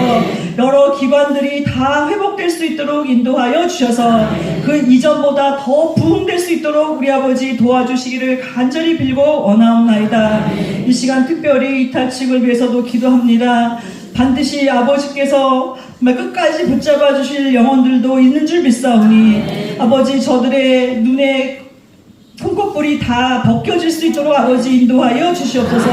A: 여러 기관들이 다 회복될 수 있도록 인도하여 주셔서 그 이전보다 더 부흥될 수 있도록 우리 아버지 도와주시기를 간절히 빌고 원하옵나이다. 이 시간 특별히 이탈측을 위해서도 기도합니다. 반드시 아버지께서 끝까지 붙잡아 주실 영혼들도 있는 줄 믿사오니 아버지, 저들의 눈에 손꼽불이 다 벗겨질 수 있도록 아버지 인도하여 주시옵소서.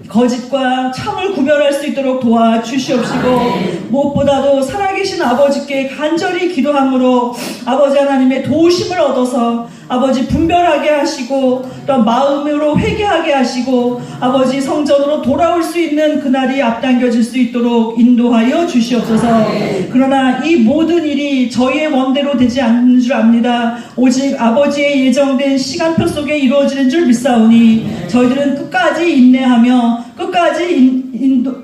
A: 거짓과 참을 구별할 수 있도록 도와주시옵시고, 무엇보다도 살아계신 아버지께 간절히 기도함으로 아버지 하나님의 도우심을 얻어서 아버지 분별하게 하시고 또 마음으로 회개하게 하시고 아버지 성전으로 돌아올 수 있는 그날이 앞당겨질 수 있도록 인도하여 주시옵소서. 그러나 이 모든 일이 저희의 원대로 되지 않는 줄 압니다. 오직 아버지의 예정된 시간표 속에 이루어지는 줄 믿사오니 저희들은 끝까지 인내하며 끝까지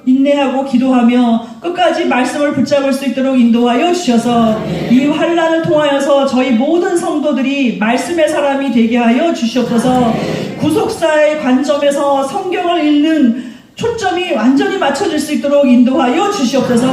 A: 인내하고 기도하며 끝까지 말씀을 붙잡을 수 있도록 인도하여 주셔서 이 환난을 통하여서 저희 모든 성도들이 말씀의 사람이 되게 하여 주시옵소서. 구속사의 관점에서 성경을 읽는 초점이 완전히 맞춰질 수 있도록 인도하여 주시옵소서.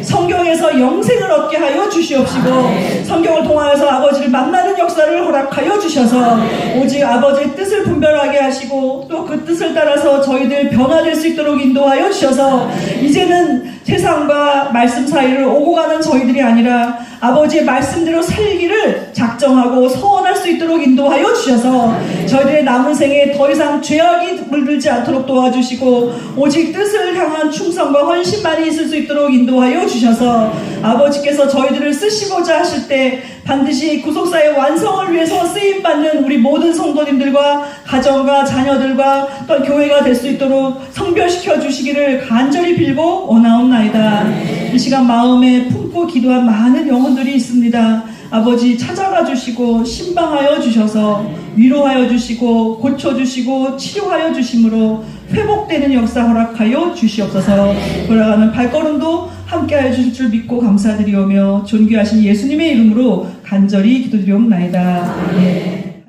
A: 성경에서 영생을 얻게 하여 주시옵시고 성경을 통하여서 아버지를 만나는 역사를 허락하여 주셔서 오직 아버지의 뜻을 분별하게 하시고 또 그 뜻을 따라서 저희들 변화될 수 있도록 인도하여 주셔서 이제는 세상과 말씀 사이를 오고 가는 저희들이 아니라 아버지의 말씀대로 살기를 작정하고 서원할 수 있도록 인도하여 주셔서 저희들의 남은 생에 더 이상 죄악이 물들지 않도록 도와주시고 오직 뜻을 향한 충성과 헌신만이 있을 수 있도록 인도하여 주셔서 아버지께서 저희들을 쓰시고자 하실 때 반드시 구속사의 완성을 위해서 쓰임받는 우리 모든 성도님들과 가정과 자녀들과 또 교회가 될 수 있도록 성별시켜 주시기를 간절히 빌고 원하옵나이다. 이 시간 마음에 품고 기도한 많은 영혼들이 있습니다. 아버지 찾아가 주시고 신방하여 주셔서 위로하여 주시고 고쳐주시고 치료하여 주심으로 회복되는 역사 허락하여 주시옵소서. 돌아가는 발걸음도 함께하여 주실 줄 믿고 감사드리오며 존귀하신 예수님의 이름으로 간절히 기도드리옵나이다. 아멘.